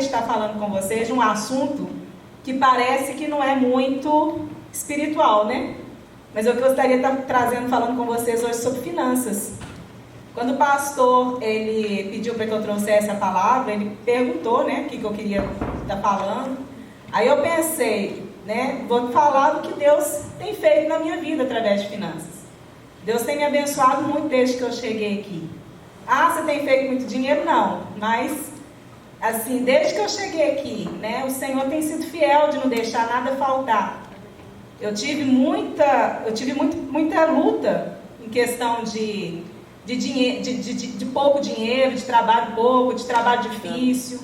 de estar falando com vocês de um assunto que parece que não é muito espiritual, né? Mas eu gostaria de estar falando com vocês hoje sobre finanças. Quando o pastor ele pediu para que eu trouxesse a palavra, ele perguntou, né, o que eu queria estar falando. Aí eu pensei, né, vou falar do que Deus tem feito na minha vida através de finanças. Deus tem me abençoado muito desde que eu cheguei aqui. Ah, você tem feito muito dinheiro? Não, mas assim, desde que eu cheguei aqui, né, o Senhor tem sido fiel de não deixar nada faltar. Eu tive muita luta em questão de pouco dinheiro, de trabalho pouco, de trabalho difícil,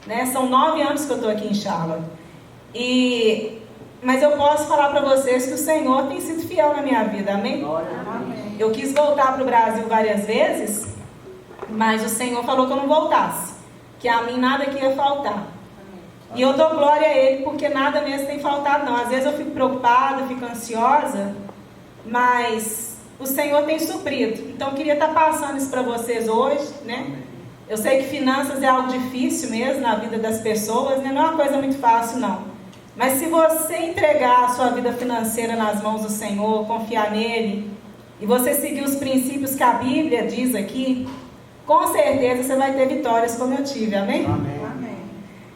né? São 9 anos que eu estou aqui em Charlotte. Mas eu posso falar para vocês que o Senhor tem sido fiel na minha vida, amém? Amém. Eu quis voltar para o Brasil várias vezes, mas o Senhor falou que eu não voltasse, que a mim nada que ia faltar. E eu dou glória a Ele, porque nada mesmo tem faltado não. Às vezes eu fico preocupada, fico ansiosa, mas o Senhor tem suprido. Então eu queria estar passando isso para vocês hoje, né? Eu sei que finanças é algo difícil mesmo na vida das pessoas, né? Não é uma coisa muito fácil não. Mas se você entregar a sua vida financeira nas mãos do Senhor, confiar nele, e você seguir os princípios que a Bíblia diz aqui, com certeza você vai ter vitórias como eu tive, amém? Amém.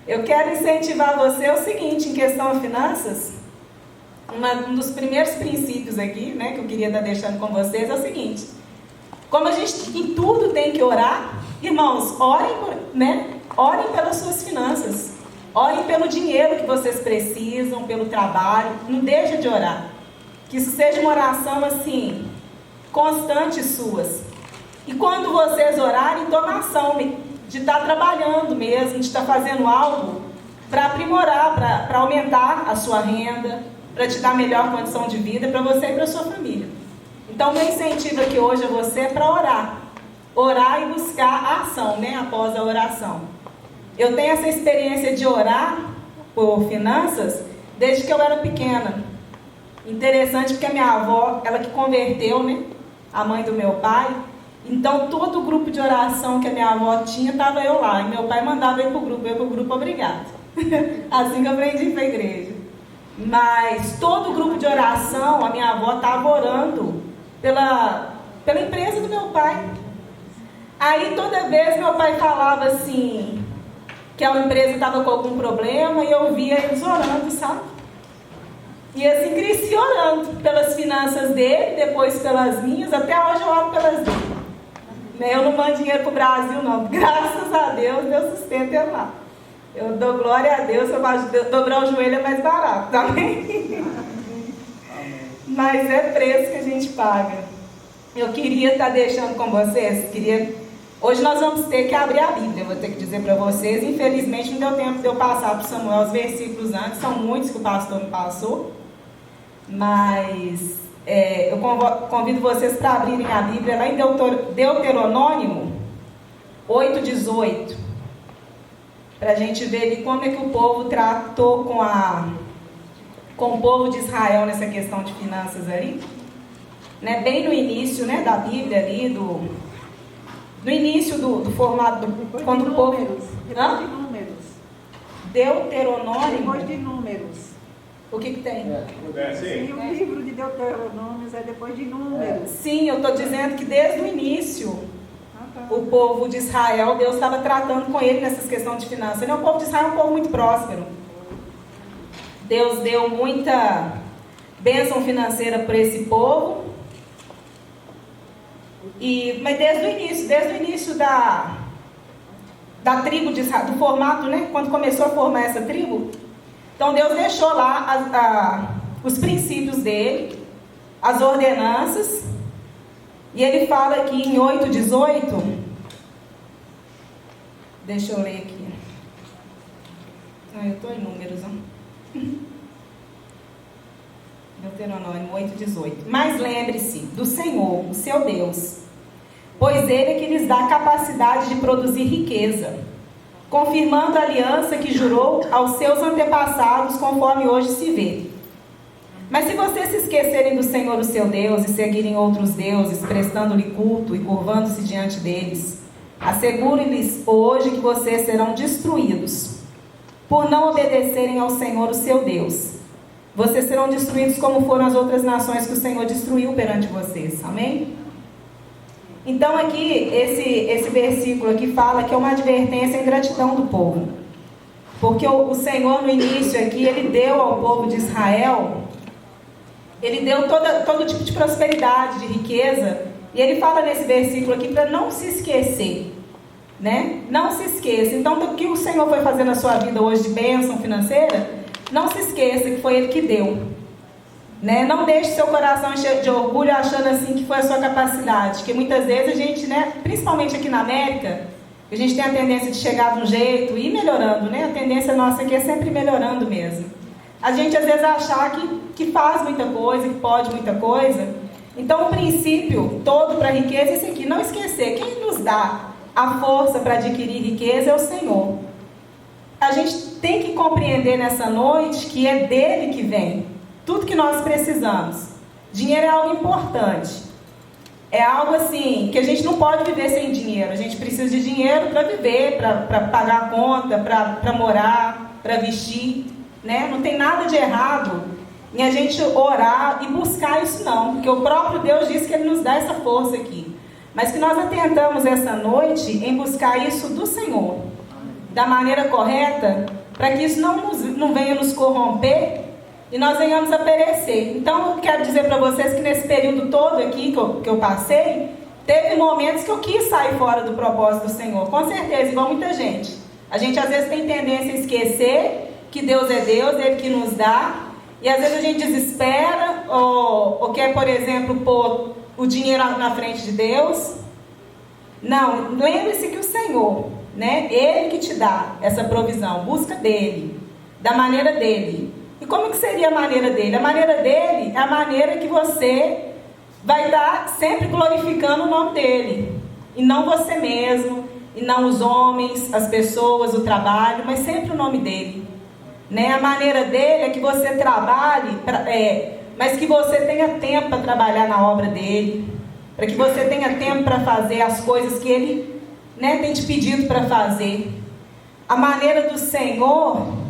Eu quero incentivar você o seguinte, em questão de finanças, um dos primeiros princípios aqui, né, que eu queria estar deixando com vocês é o seguinte: como a gente em tudo tem que orar, irmãos, orem pelas suas finanças, orem pelo dinheiro que vocês precisam, pelo trabalho, não deixa de orar, que isso seja uma oração assim, constante suas, e quando vocês orarem, toma ação, de estar trabalhando mesmo, de estar fazendo algo para aprimorar, para aumentar a sua renda, para te dar melhor condição de vida para você e para a sua família. Então, meu incentivo aqui hoje a você é para orar e buscar a ação, né, após a oração. Eu tenho essa experiência de orar por finanças desde que eu era pequena. Interessante porque a minha avó, ela que converteu, né, a mãe do meu pai. Então, todo o grupo de oração que a minha avó tinha, estava eu lá. E meu pai mandava eu para o grupo, obrigado. Assim que eu aprendi para a igreja. Mas todo o grupo de oração, a minha avó estava orando pela empresa do meu pai. Aí, toda vez meu pai falava assim, que a empresa estava com algum problema, e eu via eles orando, sabe? E assim, cresci orando pelas finanças dele, depois pelas minhas, até hoje eu oro pelas dele. Eu não mando dinheiro para o Brasil, não. Graças a Deus, Deus sustenta ele lá. Eu dou glória a Deus, eu faço dobrar o joelho é mais barato, tá bem? Mas é preço que a gente paga. Eu queria estar deixando com vocês, hoje nós vamos ter que abrir a Bíblia, eu vou ter que dizer para vocês. Infelizmente não deu tempo de eu passar para o Samuel os versículos antes, são muitos que o pastor me passou. Mas eu convido vocês para abrirem a Bíblia lá em Deuteronômio 8:18, para a gente ver ali como é que o povo tratou com o povo de Israel nessa questão de finanças ali, né? Bem no início, né, da Bíblia ali, no início do formato, quando o povo... Depois de Números. Deuteronômio? Depois de Números. O que tem? Sim, o livro de Deuteronômios é depois de Números. Sim, eu estou dizendo que desde o início, o povo de Israel, Deus estava tratando com ele nessas questões de finanças. O povo de Israel é um povo muito próspero. Deus deu muita bênção financeira para esse povo. Mas desde o início da tribo de Israel, do formato, né? Quando começou a formar essa tribo, então Deus deixou lá os princípios dele, as ordenanças, e ele fala aqui em 8:18, deixa eu ler aqui, eu estou em Números, ó. Deuteronômio 8:18. Mas lembre-se do Senhor, o seu Deus, pois Ele é que lhes dá capacidade de produzir riqueza, confirmando a aliança que jurou aos seus antepassados, conforme hoje se vê. Mas se vocês se esquecerem do Senhor, o seu Deus, e seguirem outros deuses, prestando-lhe culto e curvando-se diante deles, assegure-lhes hoje que vocês serão destruídos. por não obedecerem ao Senhor, o seu Deus. Vocês serão destruídos como foram as outras nações que o Senhor destruiu perante vocês. Amém? Então aqui, esse versículo aqui fala que é uma advertência à ingratidão do povo. Porque o Senhor, no início aqui, Ele deu ao povo de Israel, Ele deu todo tipo de prosperidade, de riqueza. E Ele fala nesse versículo aqui para não se esquecer, né? Não se esqueça. Então, do que o Senhor foi fazer na sua vida hoje de bênção financeira, não se esqueça que foi Ele que deu, né? Não deixe seu coração encher de orgulho achando assim que foi a sua capacidade. Que muitas vezes a gente, né, principalmente aqui na América, a gente tem a tendência de chegar de um jeito e ir melhorando, né? A tendência nossa aqui é sempre melhorando mesmo. A gente às vezes achar que faz muita coisa, que pode muita coisa. Então o princípio todo para a riqueza é esse aqui, não esquecer, quem nos dá a força para adquirir riqueza é o Senhor. A gente tem que compreender nessa noite que é dele que vem tudo que nós precisamos. Dinheiro é algo importante. É algo assim, que a gente não pode viver sem dinheiro. A gente precisa de dinheiro para viver, para pagar a conta, para morar, para vestir, né? Não tem nada de errado em a gente orar e buscar isso não. Porque o próprio Deus disse que Ele nos dá essa força aqui. Mas que nós atentamos essa noite em buscar isso do Senhor, da maneira correta, para que isso não venha nos corromper e nós venhamos a perecer. Então eu quero dizer para vocês que nesse período todo aqui que eu passei, teve momentos que eu quis sair fora do propósito do Senhor, com certeza, igual muita gente. A gente às vezes tem tendência a esquecer que Deus é Deus, Ele que nos dá, e às vezes a gente desespera, ou quer, por exemplo, pôr o dinheiro na frente de Deus. Não, lembre-se que o Senhor, né, Ele que te dá essa provisão, busca dEle, da maneira dEle. E como que seria a maneira dele? A maneira dele é a maneira que você vai estar sempre glorificando o nome dele. E não você mesmo, e não os homens, as pessoas, o trabalho, mas sempre o nome dele. Né? A maneira dele é que você trabalhe, mas que você tenha tempo para trabalhar na obra dele. Para que você tenha tempo para fazer as coisas que ele, né, tem te pedido para fazer. A maneira do Senhor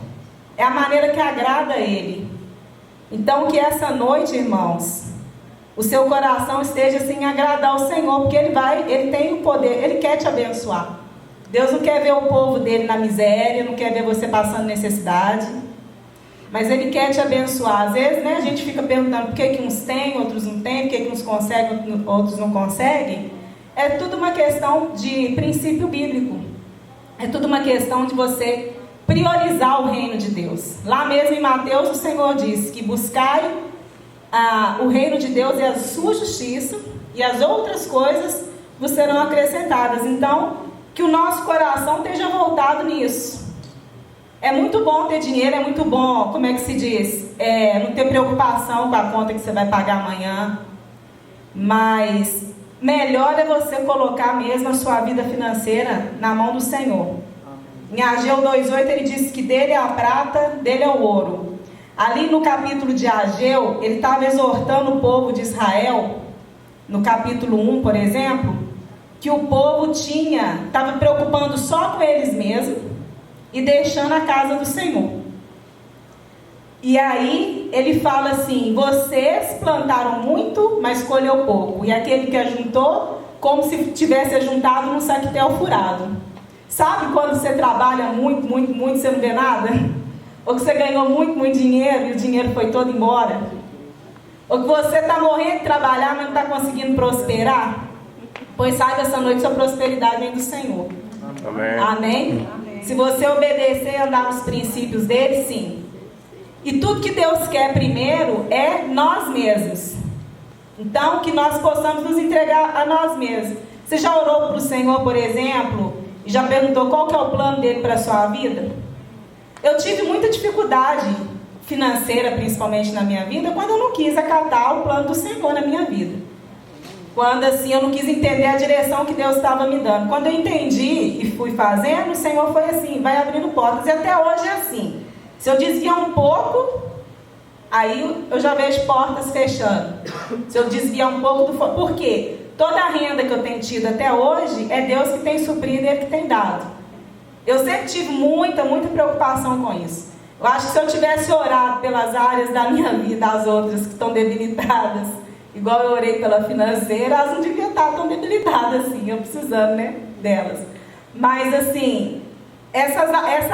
é a maneira que agrada a Ele. Então que essa noite, irmãos, o seu coração esteja assim a agradar ao Senhor, porque Ele tem o poder, Ele quer te abençoar. Deus não quer ver o povo dele na miséria, não quer ver você passando necessidade, mas Ele quer te abençoar. Às vezes, né, a gente fica perguntando por que uns têm, outros não têm, por que uns conseguem, outros não conseguem. É tudo uma questão de princípio bíblico. É tudo uma questão de você priorizar o reino de Deus. Lá mesmo em Mateus, o Senhor diz que buscai o reino de Deus e a sua justiça, e as outras coisas vos serão acrescentadas. Então, que o nosso coração esteja voltado nisso. É muito bom ter dinheiro, é muito bom, como é que se diz? Não ter preocupação com a conta que você vai pagar amanhã. Mas melhor é você colocar mesmo a sua vida financeira na mão do Senhor. Em Ageu 2,8 ele diz que dele é a prata, dele é o ouro. Ali no capítulo de Ageu, ele estava exortando o povo de Israel, no capítulo 1, por exemplo, que o povo estava preocupando só com eles mesmos e deixando a casa do Senhor. E aí ele fala assim: vocês plantaram muito, mas colheu pouco, e aquele que ajuntou, como se tivesse ajuntado num saquetel furado. Sabe quando você trabalha muito, muito, muito e você não vê nada? Ou que você ganhou muito, muito dinheiro e o dinheiro foi todo embora? Ou que você está morrendo de trabalhar, mas não está conseguindo prosperar? Pois saiba essa noite, sua prosperidade vem do Senhor. Amém. Amém? Amém. Se você obedecer e andar nos princípios dele, sim. E tudo que Deus quer primeiro é nós mesmos. Então, que nós possamos nos entregar a nós mesmos. Você já orou para o Senhor, por exemplo, e já perguntou qual que é o plano dele para a sua vida? Eu tive muita dificuldade financeira, principalmente na minha vida, quando eu não quis acatar o plano do Senhor na minha vida. Quando assim eu não quis entender a direção que Deus estava me dando. Quando eu entendi e fui fazendo, o Senhor foi assim, vai abrindo portas. E até hoje é assim. Se eu desviar um pouco, aí eu já vejo portas fechando. Se eu desviar um pouco do foco. Por quê? Toda a renda que eu tenho tido até hoje é Deus que tem suprido e Ele que tem dado. Eu sempre tive muita preocupação com isso. Eu acho que se eu tivesse orado pelas áreas da minha vida, as outras que estão debilitadas, igual eu orei pela financeira, elas não deviam estar tão debilitadas assim, eu precisando, né, delas. Mas assim, essa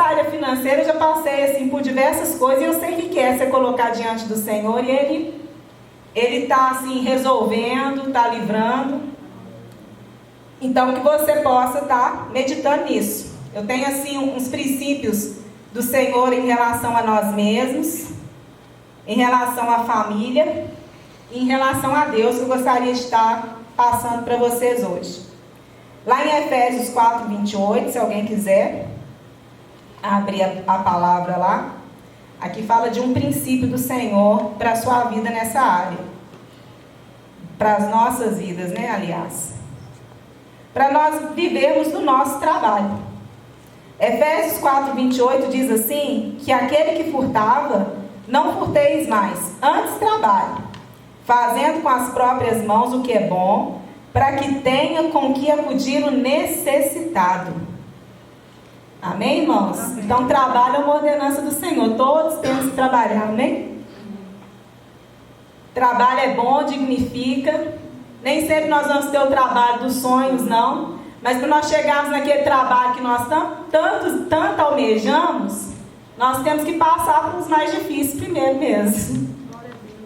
área financeira eu já passei assim, por diversas coisas, e eu sei o que é você colocar diante do Senhor, e Ele está assim, resolvendo, está livrando. Então, que você possa estar meditando nisso. Eu tenho assim uns princípios do Senhor em relação a nós mesmos, em relação à família, e em relação a Deus, que eu gostaria de estar passando para vocês hoje. Lá em Efésios 4, 28, se alguém quiser abrir a palavra lá, aqui fala de um princípio do Senhor para a sua vida nessa área. Para as nossas vidas, né, aliás. Para nós vivermos do nosso trabalho. Efésios 4, 28 diz assim, que aquele que furtava, não furteis mais, antes trabalhe, fazendo com as próprias mãos o que é bom, para que tenha com que acudir o necessitado. Amém, irmãos? Amém. Então, trabalho é uma ordenança do Senhor, todos temos que trabalhar, amém? Trabalho é bom, dignifica. Nem sempre nós vamos ter o trabalho dos sonhos, não. Mas para nós chegarmos naquele trabalho que nós tanto almejamos, nós temos que passar por os mais difíceis primeiro mesmo.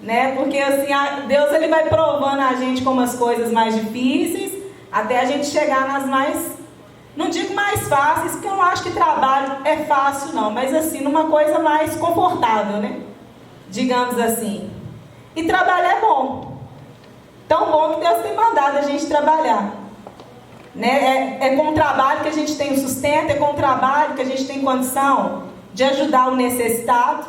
Né? Porque assim, Deus ele vai provando a gente com as coisas mais difíceis, até a gente chegar nas mais, não digo mais fáceis, porque eu não acho que trabalho é fácil não, mas assim, numa coisa mais confortável, né? Digamos assim. E trabalhar é bom. Tão bom que Deus tem mandado a gente trabalhar. Né? É com o trabalho que a gente tem o sustento, é com o trabalho que a gente tem condição de ajudar o necessitado.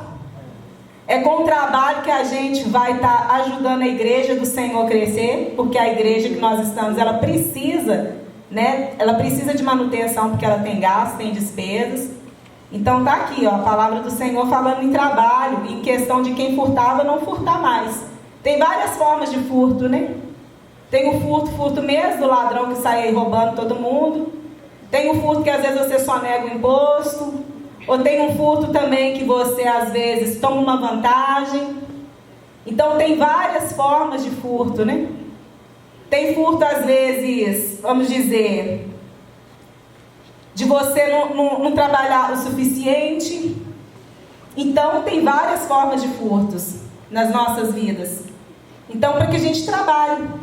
É com o trabalho que a gente vai estar ajudando a igreja do Senhor a crescer, porque a igreja que nós estamos, ela precisa, né? Ela precisa de manutenção, porque ela tem gastos, tem despesas. Então está aqui, ó, a palavra do Senhor falando em trabalho, em questão de quem furtava não furtar mais. Tem várias formas de furto, né? Tem o furto mesmo, do ladrão que sai aí roubando todo mundo. Tem o furto que às vezes você só nega o imposto. Ou tem um furto também que você às vezes toma uma vantagem. Então tem várias formas de furto, né? Tem furto às vezes, vamos dizer, de você não trabalhar o suficiente. Então tem várias formas de furtos nas nossas vidas. Então para que a gente trabalhe.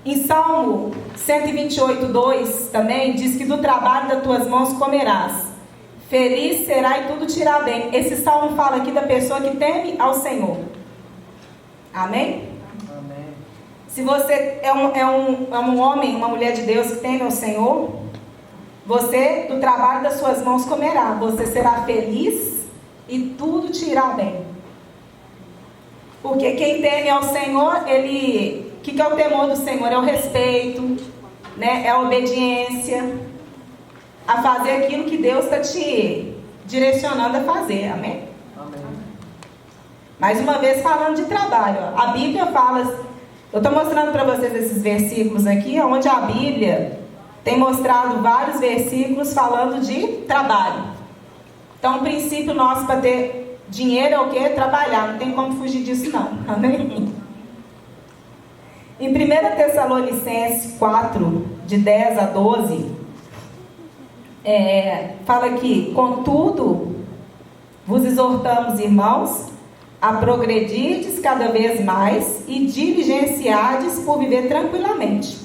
Em Salmo 128, 2 também diz que do trabalho das tuas mãos comerás. Feliz será e tudo te irá bem. Esse salmo fala aqui da pessoa que teme ao Senhor. Amém? Amém. Se você é um homem, uma mulher de Deus que teme ao Senhor, você do trabalho das suas mãos comerá. Você será feliz e tudo te irá bem. Porque quem teme ao Senhor, ele... O que é o temor do Senhor? É o respeito, né? É a obediência a fazer aquilo que Deus está te direcionando a fazer, amém? Amém? Mais uma vez falando de trabalho, ó. A Bíblia fala, eu estou mostrando para vocês esses versículos aqui, onde a Bíblia tem mostrado vários versículos falando de trabalho. Então o princípio nosso para ter dinheiro é o quê? Trabalhar, não tem como fugir disso não, amém? Em 1 Tessalonicenses 4, de 10 a 12, fala aqui, contudo, vos exortamos, irmãos, a progredirdes cada vez mais e diligenciardes por viver tranquilamente.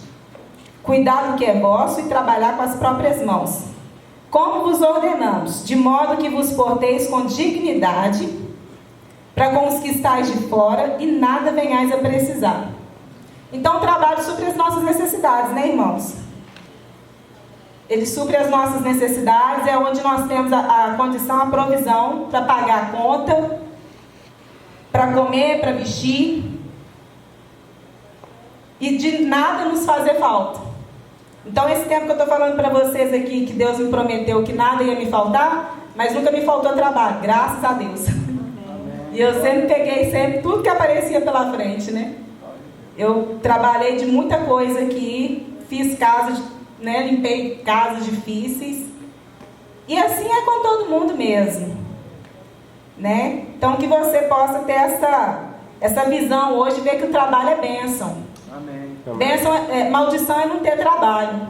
Cuidar do que é vosso e trabalhar com as próprias mãos. Como vos ordenamos, de modo que vos porteis com dignidade para com os que estáis de fora e nada venhais a precisar. Então, o trabalho supre as nossas necessidades, né, irmãos? Ele supre as nossas necessidades, é onde nós temos a condição, a provisão para pagar a conta, para comer, para vestir, e de nada nos fazer falta. Então, esse tempo que eu estou falando para vocês aqui, que Deus me prometeu que nada ia me faltar, mas nunca me faltou trabalho, graças a Deus. E eu sempre peguei tudo que aparecia pela frente, né? Eu trabalhei de muita coisa aqui, fiz casas, né, limpei casas difíceis E assim é com todo mundo mesmo, né? Então que você possa ter essa visão hoje, ver que o trabalho é bênção. Amém. Bênção maldição é não ter trabalho.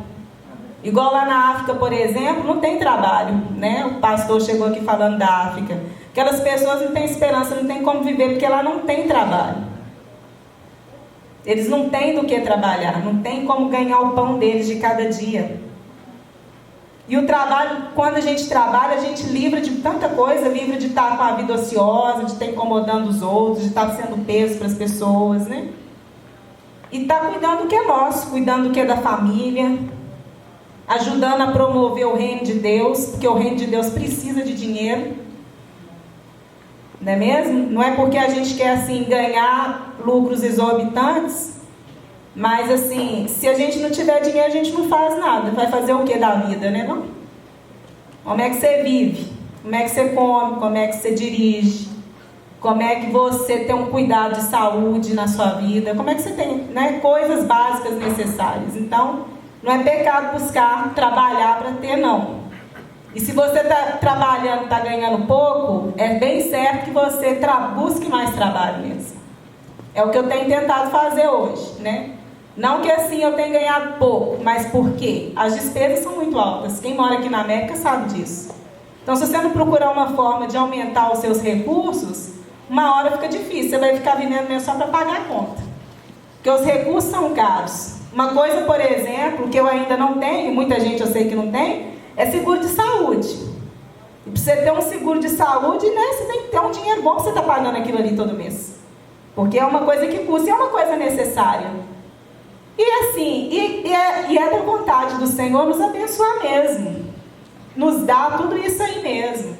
Igual lá na África, por exemplo, não tem trabalho, né? O pastor chegou aqui falando da África. Aquelas pessoas não têm esperança, não têm como viver, porque lá não tem trabalho. Eles não têm do que trabalhar, não tem como ganhar o pão deles de cada dia. E o trabalho, quando a gente trabalha, a gente livra de tanta coisa, livra de estar com a vida ociosa, de estar incomodando os outros, de estar sendo peso para as pessoas, né? E estar cuidando do que é nosso, cuidando do que é da família, ajudando a promover o reino de Deus, porque o reino de Deus precisa de dinheiro. Não é mesmo? Não é porque a gente quer assim ganhar lucros exorbitantes, mas assim, se a gente não tiver dinheiro, a gente não faz nada. Vai fazer o que da vida, né? Não? Como é que você vive? Como é que você come? Como é que você dirige? Como é que você tem um cuidado de saúde na sua vida? Como é que você tem, né, coisas básicas necessárias? Então, não é pecado buscar trabalhar para ter, não. E se você está trabalhando, está ganhando pouco, é bem certo que você busque mais trabalho mesmo. É o que eu tenho tentado fazer hoje, né? Não que assim eu tenha ganhado pouco, mas por quê? As despesas são muito altas. Quem mora aqui na América sabe disso. Então, se você não procurar uma forma de aumentar os seus recursos, uma hora fica difícil. Você vai ficar vivendo mesmo só para pagar a conta. Porque os recursos são caros. Uma coisa, por exemplo, que eu ainda não tenho, muita gente eu sei que não tem, é seguro de saúde. E para você ter um seguro de saúde, né, você tem que ter um dinheiro bom para você estar pagando aquilo ali todo mês. Porque é uma coisa que custa e é uma coisa necessária. E assim, é da vontade do Senhor nos abençoar mesmo. Nos dá tudo isso aí mesmo.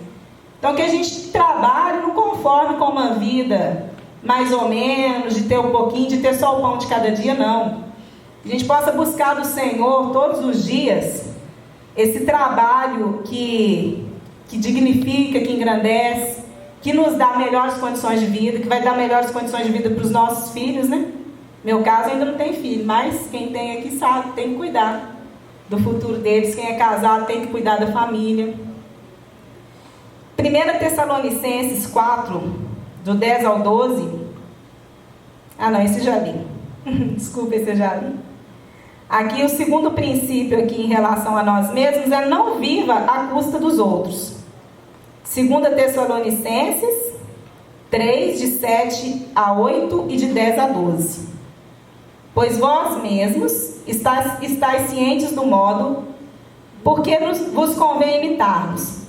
Então que a gente trabalhe, não conforme com uma vida mais ou menos, de ter um pouquinho, de ter só o pão de cada dia, não. A gente possa buscar do Senhor todos os dias esse trabalho que dignifica, que engrandece, que nos dá melhores condições de vida, que vai dar melhores condições de vida para os nossos filhos, né? Meu caso ainda não tem filho, mas quem tem aqui sabe, tem que cuidar do futuro deles. Quem é casado tem que cuidar da família. 1 Tessalonicenses 4, do 10 ao 12. Ah não, esse já li. Desculpa, esse eu já li. Aqui o segundo princípio aqui em relação a nós mesmos é não viva à custa dos outros. 2 Tessalonicenses 3, de 7 a 8 e de 10 a 12. Pois vós mesmos estáis cientes do modo por que vos convém imitar-nos,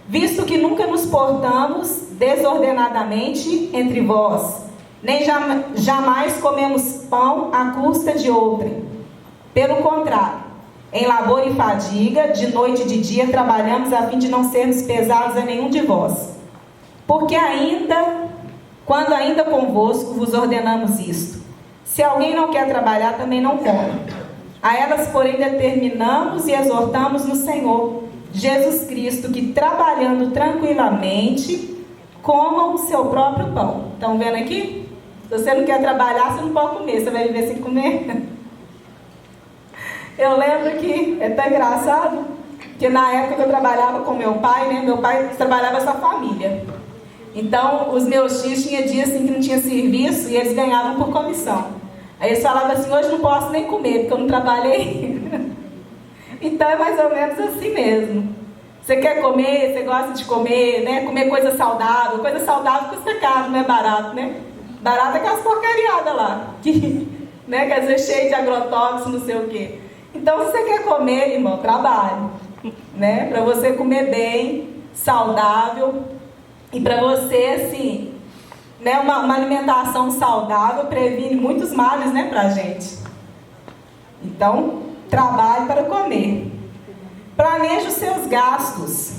visto que nunca nos portamos desordenadamente entre vós, nem jamais comemos pão à custa de outrem. Pelo contrário, em labor e fadiga, de noite e de dia, trabalhamos a fim de não sermos pesados a nenhum de vós. Porque quando ainda convosco vos ordenamos isto: se alguém não quer trabalhar, também não come. A elas, porém, determinamos e exortamos no Senhor Jesus Cristo, que trabalhando tranquilamente, comam o seu próprio pão. Estão vendo aqui? Se você não quer trabalhar, você não pode comer. Você vai viver sem comer? Eu lembro que é tão engraçado, que na época que eu trabalhava com meu pai, né? Meu pai trabalhava essa família. Então, os meus tios tinham dias assim, que não tinha serviço e eles ganhavam por comissão. Aí eles falavam assim: hoje não posso nem comer, porque eu não trabalhei. Então é mais ou menos assim mesmo. Você quer comer, você gosta de comer, né? Comer coisa saudável. Coisa saudável custa caro, não é barato, né? Barato é aquelas porcariadas lá, né? Quer dizer, cheio de agrotóxicos, não sei o quê. Então, se você quer comer, irmão, trabalhe, né? Para você comer bem, saudável, e para você, assim, né? Uma alimentação saudável previne muitos males, né, pra gente. Então, trabalhe para comer. Planeje os seus gastos.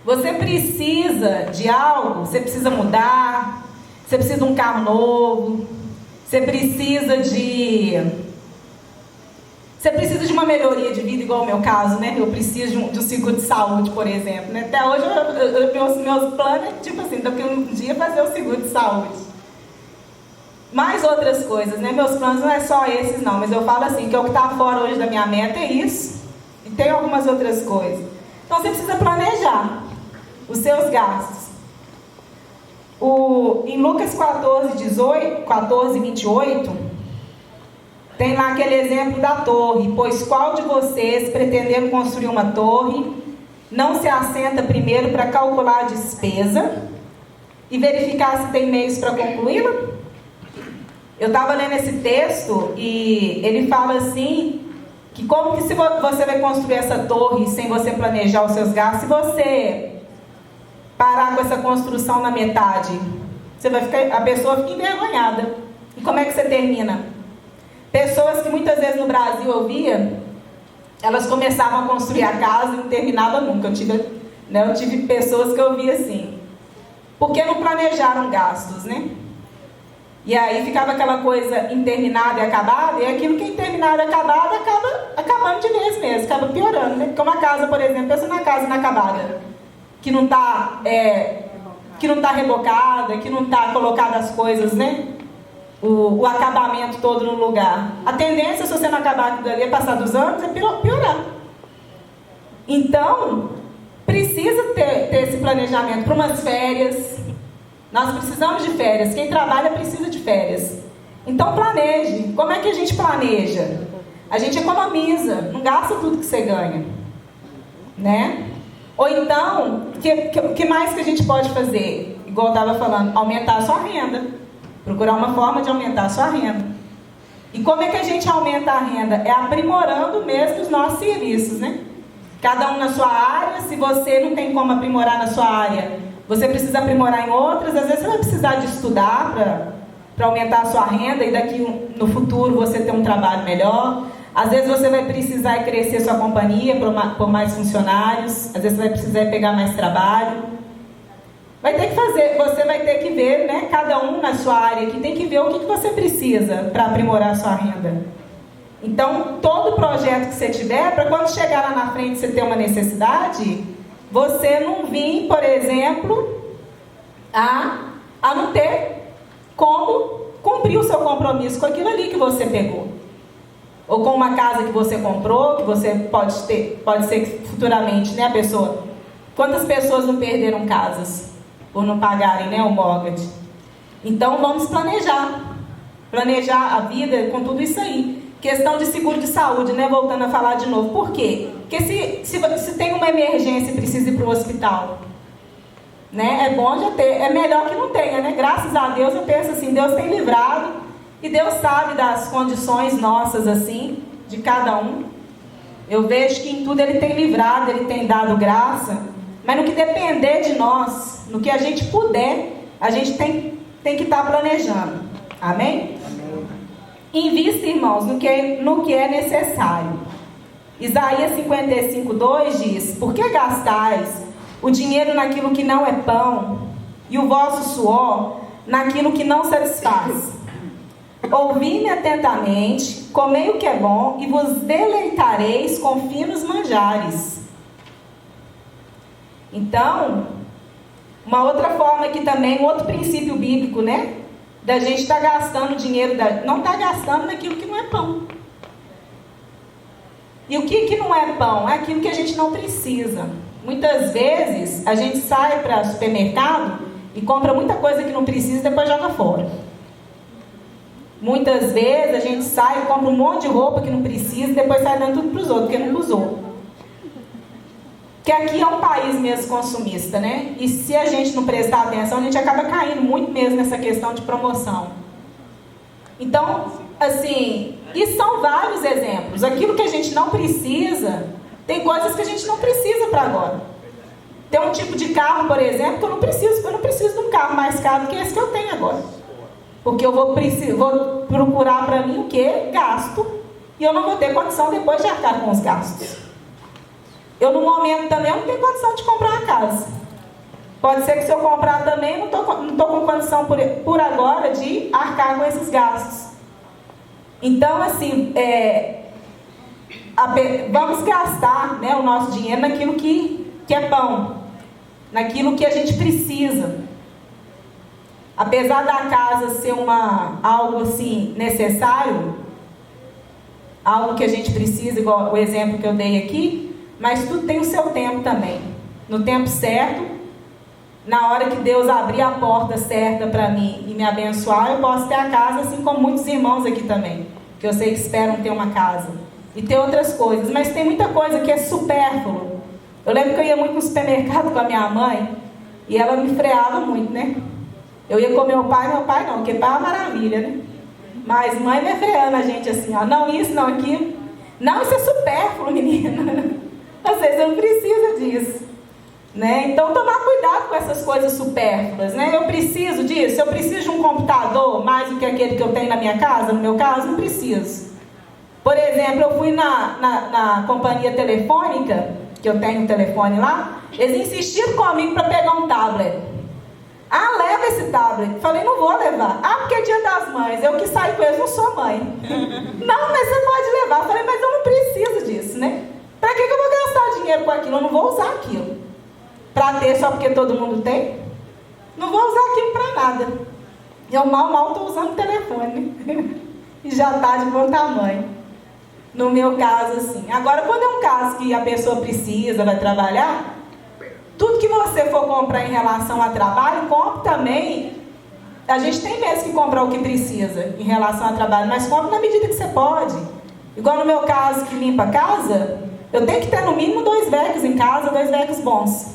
Você precisa de algo, você precisa mudar, você precisa de um carro novo, você precisa de uma melhoria de vida, igual o meu caso, né? Eu preciso de um seguro de saúde, por exemplo, né? Até hoje, meus planos é tipo assim, daqui um dia fazer o seguro de saúde. Mais outras coisas, né? Meus planos não é só esses, não. Mas eu falo assim, que o que está fora hoje da minha meta é isso. E tem algumas outras coisas. Então você precisa planejar os seus gastos. Em Lucas 14, 28, tem lá aquele exemplo da torre. Pois qual de vocês, pretendendo construir uma torre, não se assenta primeiro para calcular a despesa e verificar se tem meios para concluí-la? Eu estava lendo esse texto e ele fala assim, que como que se você vai construir essa torre sem você planejar os seus gastos, se você parar com essa construção na metade, a pessoa fica envergonhada. E como é que você termina? Pessoas que muitas vezes no Brasil eu via, elas começavam a construir a casa e não terminavam nunca. Eu tive pessoas que eu via assim, porque não planejaram gastos, né? E aí ficava aquela coisa interminada e acabada, e aquilo que é interminado e acabado acaba acabando de vez mesmo, acaba piorando, né? Como a casa, por exemplo, pensa na casa inacabada, que não está rebocada, que não está colocada as coisas, né? O acabamento todo no lugar. A tendência, se você não acabar aquilo dali, passar dos anos, é piorar. Então, precisa ter esse planejamento para umas férias. Nós precisamos de férias. Quem trabalha precisa de férias. Então, planeje. Como é que a gente planeja? A gente economiza, não gasta tudo que você ganha, né? Ou então, o que mais que a gente pode fazer? Igual eu estava falando, aumentar a sua renda. Procurar uma forma de aumentar a sua renda. E como é que a gente aumenta a renda? É aprimorando mesmo os nossos serviços, né? Cada um na sua área. Se você não tem como aprimorar na sua área, você precisa aprimorar em outras. Às vezes você vai precisar de estudar para aumentar a sua renda e daqui no futuro você ter um trabalho melhor. Às vezes você vai precisar crescer sua companhia por mais funcionários. Às vezes você vai precisar pegar mais trabalho. Vai ter que fazer, você vai ter que ver, né? Cada um na sua área aqui tem que ver o que você precisa para aprimorar a sua renda. Então, todo projeto que você tiver, para quando chegar lá na frente você ter uma necessidade, você não vir, por exemplo, a não ter como cumprir o seu compromisso com aquilo ali que você pegou. Ou com uma casa que você comprou, que você pode ser que futuramente, né, a pessoa... Quantas pessoas não perderam casas por não pagarem, né, o mortgage? Então, vamos planejar a vida com tudo isso aí. Questão de seguro de saúde, né, voltando a falar de novo. Por quê? Porque se tem uma emergência e precisa ir para o hospital, né, é bom já ter, é melhor que não tenha, né? Graças a Deus, eu penso assim, Deus tem livrado, e Deus sabe das condições nossas, assim, de cada um. Eu vejo que em tudo Ele tem livrado, Ele tem dado graça, mas no que depender de nós, no que a gente puder, a gente tem que estar planejando. Amém? Amém. Invista, irmãos, no que é necessário. Isaías 55:2 diz: por que gastais o dinheiro naquilo que não é pão, e o vosso suor naquilo que não satisfaz? Ouvi-me atentamente, comei o que é bom, e vos deleitareis com finos manjares. Então, uma outra forma aqui também, um outro princípio bíblico, né? Da gente estar gastando dinheiro, não estar gastando naquilo que não é pão. E o que não é pão? É aquilo que a gente não precisa. Muitas vezes, a gente sai para o supermercado e compra muita coisa que não precisa e depois joga fora. Muitas vezes, a gente sai e compra um monte de roupa que não precisa e depois sai dando tudo para os outros, porque não usou. Porque aqui é um país mesmo consumista, né? E se a gente não prestar atenção, a gente acaba caindo muito mesmo nessa questão de promoção. Então, assim, e são vários exemplos. Aquilo que a gente não precisa, tem coisas que a gente não precisa para agora. Tem um tipo de carro, por exemplo, que eu não preciso de um carro mais caro do que esse que eu tenho agora. Porque eu vou procurar para mim o quê? Gasto. E eu não vou ter condição depois de arcar com os gastos. Eu, no momento, também não tenho condição de comprar uma casa. Pode ser que se eu comprar também, não estou com condição por agora de arcar com esses gastos. Então, assim, vamos gastar, né, o nosso dinheiro naquilo que é bom, naquilo que a gente precisa. Apesar da casa ser algo assim necessário, algo que a gente precisa, igual o exemplo que eu dei aqui, mas tudo tem o seu tempo também. No tempo certo, na hora que Deus abrir a porta certa para mim e me abençoar, eu posso ter a casa, assim como muitos irmãos aqui também, que eu sei que esperam ter uma casa e ter outras coisas, mas tem muita coisa que é supérfluo. Eu lembro que eu ia muito no supermercado com a minha mãe e ela me freava muito, né? Eu ia com meu pai não, porque pai é uma maravilha, né? Mas mãe vai freando a gente assim, ó, não isso, não aquilo. Não, isso é supérfluo, menina. Você não precisa disso, né? Então tomar cuidado com essas coisas supérfluas, né? Eu preciso disso, eu preciso de um computador mais do que aquele que eu tenho na minha casa, no meu caso, não preciso. Por exemplo, eu fui na companhia telefônica, que eu tenho um telefone lá, eles insistiram comigo para pegar um tablet. Ah, leva esse tablet. Falei, não vou levar. Ah, porque é dia das mães. Eu que saio com eles, não sou mãe. Não, mas você pode levar. Falei, mas eu não preciso disso, né? Para que eu vou gastar dinheiro com aquilo? Eu não vou usar aquilo. Para ter só porque todo mundo tem? Não vou usar aquilo para nada. Eu mal estou usando o telefone. E já está de bom tamanho. No meu caso, assim. Agora, quando é um caso que a pessoa precisa, vai trabalhar, tudo que você for comprar em relação a trabalho, compre também. A gente tem mesmo que comprar o que precisa em relação a trabalho, mas compre na medida que você pode. Igual no meu caso, que limpa a casa, eu tenho que ter no mínimo 2 vacuums em casa, 2 vacuums bons.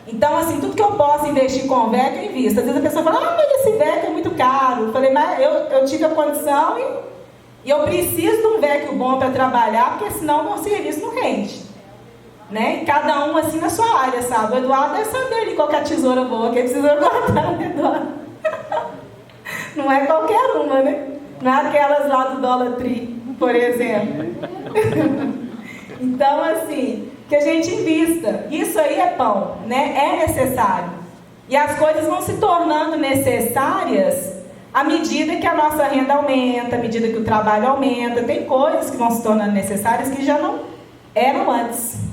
Então, assim, tudo que eu posso investir com vacuum, eu invisto. Às vezes a pessoa fala, ah, mas esse vacuum é muito caro. Eu falei, mas eu tive a condição e eu preciso de um vacuum bom para trabalhar, porque senão o meu serviço não rende. Né? Cada um assim na sua área, sabe? O Eduardo deve saber ali qual que é a tesoura boa que ele precisa cortar, né, Eduardo? Não é qualquer uma, né? Não é aquelas lá do Dollar Tree, por exemplo. Então, assim, que a gente invista. Isso aí é pão, né? É necessário. E as coisas vão se tornando necessárias à medida que a nossa renda aumenta, à medida que o trabalho aumenta. Tem coisas que vão se tornando necessárias que já não eram antes.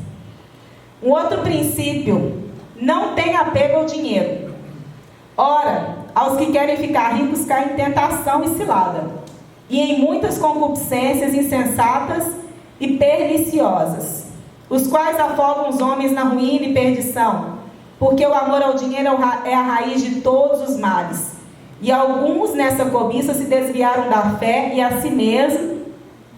Um outro princípio, não tem apego ao dinheiro. Ora, aos que querem ficar ricos caem em tentação e cilada, e em muitas concupiscências insensatas e perniciosas, os quais afogam os homens na ruína e perdição, porque o amor ao dinheiro é a raiz de todos os males. E alguns nessa cobiça se desviaram da fé e a si mesmos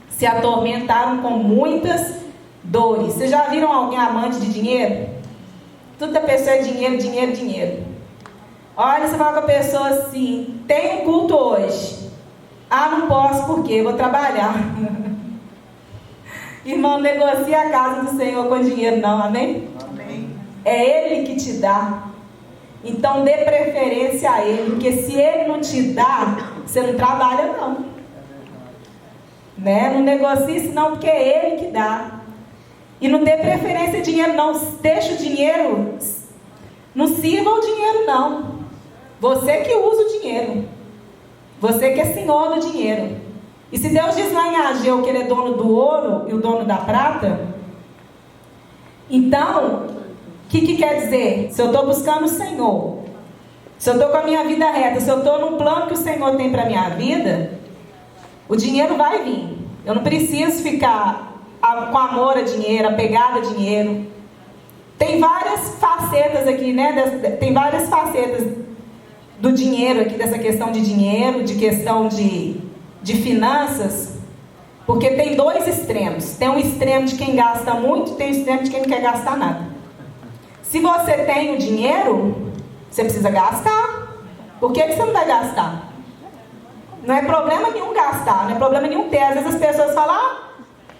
se atormentaram com muitas dores. Vocês já viram alguém amante de dinheiro? Tudo da pessoa é dinheiro, dinheiro, dinheiro. Olha, você fala com a pessoa assim, tem um culto hoje. Ah, não posso, por quê? Vou trabalhar. Irmão, negocia a casa do Senhor com dinheiro não, amém? Amém. É Ele que te dá. Então dê preferência a Ele, porque se Ele não te dá, você não trabalha não. Né? Não negocie isso não, porque é Ele que dá. E não dê preferência a dinheiro não. Deixa o dinheiro. Não sirva o dinheiro não. Você que usa o dinheiro. Você que é senhor do dinheiro. E se Deus diz lá em Ageu que Ele é dono do ouro e o dono da prata, então, o que quer dizer? Se eu estou buscando o Senhor, se eu estou com a minha vida reta, se eu estou no plano que o Senhor tem para a minha vida, o dinheiro vai vir. Eu não preciso ficar com amor a dinheiro, apegado a dinheiro. Tem várias facetas aqui, né? Tem várias facetas do dinheiro aqui, dessa questão de dinheiro, de questão de finanças, porque tem 2 extremos. Tem um extremo de quem gasta muito, tem um extremo de quem não quer gastar nada. Se você tem o dinheiro, você precisa gastar. Por que você não vai gastar? Não é problema nenhum gastar, não é problema nenhum ter. Às vezes as pessoas falam,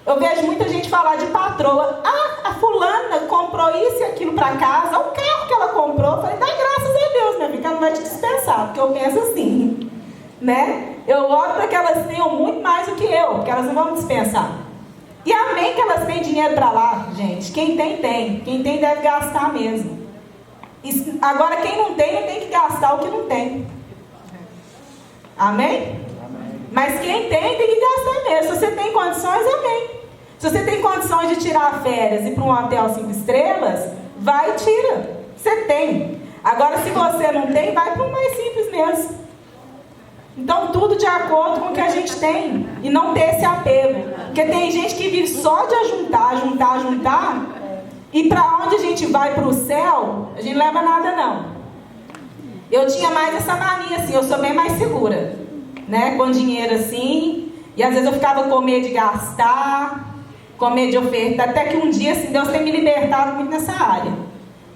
eu vejo muita gente falar de patroa. Ah, a fulana comprou isso e aquilo para casa. O carro que ela comprou. Eu falei, dá graças a Deus, minha filha, ela não vai te dispensar. Porque eu penso assim, né? Eu oro para que elas tenham muito mais do que eu, porque elas não vão me dispensar. E amém que elas têm dinheiro para lá, gente. Quem tem, tem. Quem tem deve gastar mesmo. Agora, quem não tem que gastar o que não tem. Amém? Mas quem tem que gastar mesmo. Se você tem condições, amém. Se você tem condições de tirar férias e ir para um hotel 5 estrelas, vai e tira. Você tem. Agora, se você não tem, vai para um mais simples mesmo. Então, tudo de acordo com o que a gente tem. E não ter esse apego. Porque tem gente que vive só de juntar. E para onde a gente vai, para o céu, a gente não leva nada, não. Eu tinha mais essa mania, assim. Eu sou bem mais segura, né? Com dinheiro, assim. E às vezes eu ficava com medo de gastar, com medo de ofertar. Até que um dia, assim, Deus tem me libertado muito nessa área.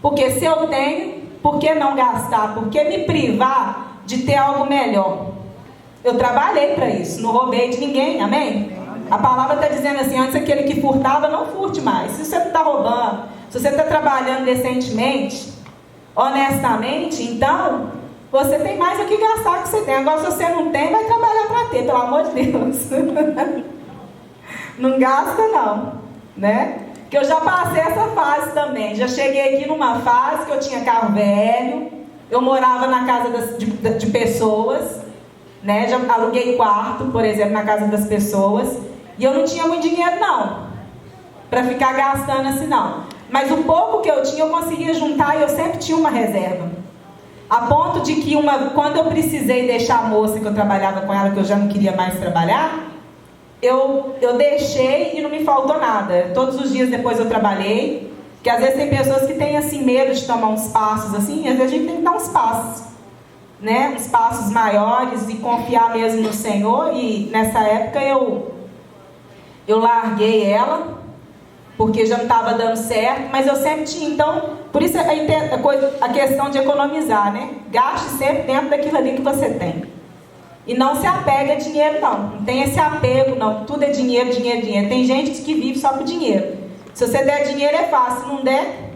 Porque se eu tenho, por que não gastar? Por que me privar de ter algo melhor? Eu trabalhei para isso, não roubei de ninguém, amém? A palavra está dizendo assim, antes aquele que furtava, não furte mais. Se você não está roubando, se você está trabalhando decentemente, honestamente, então, você tem mais o que gastar que você tem. Agora, se você não tem, vai trabalhar para ter, pelo amor de Deus. Não gasta não, né? Que eu já passei essa fase também. Já cheguei aqui numa fase que eu tinha carro velho, eu morava na casa de pessoas, né? Já aluguei quarto, por exemplo, na casa das pessoas, e eu não tinha muito dinheiro não, para ficar gastando assim não. Mas o pouco que eu tinha, eu conseguia juntar e eu sempre tinha uma reserva. A ponto de que quando eu precisei deixar a moça que eu trabalhava com ela, que eu já não queria mais trabalhar, eu deixei e não me faltou nada. Todos os dias depois eu trabalhei, porque às vezes tem pessoas que têm assim medo de tomar uns passos assim, e às vezes a gente tem que dar uns passos, né? Uns passos maiores e confiar mesmo no Senhor. E nessa época eu larguei ela, porque já não estava dando certo, mas eu sempre tinha, então, por isso a questão de economizar, né? Gaste sempre dentro daquilo ali que você tem. E não se apega a dinheiro, não. Não tem esse apego, não. Tudo é dinheiro, dinheiro, dinheiro. Tem gente que vive só por dinheiro. Se você der dinheiro é fácil, se não der,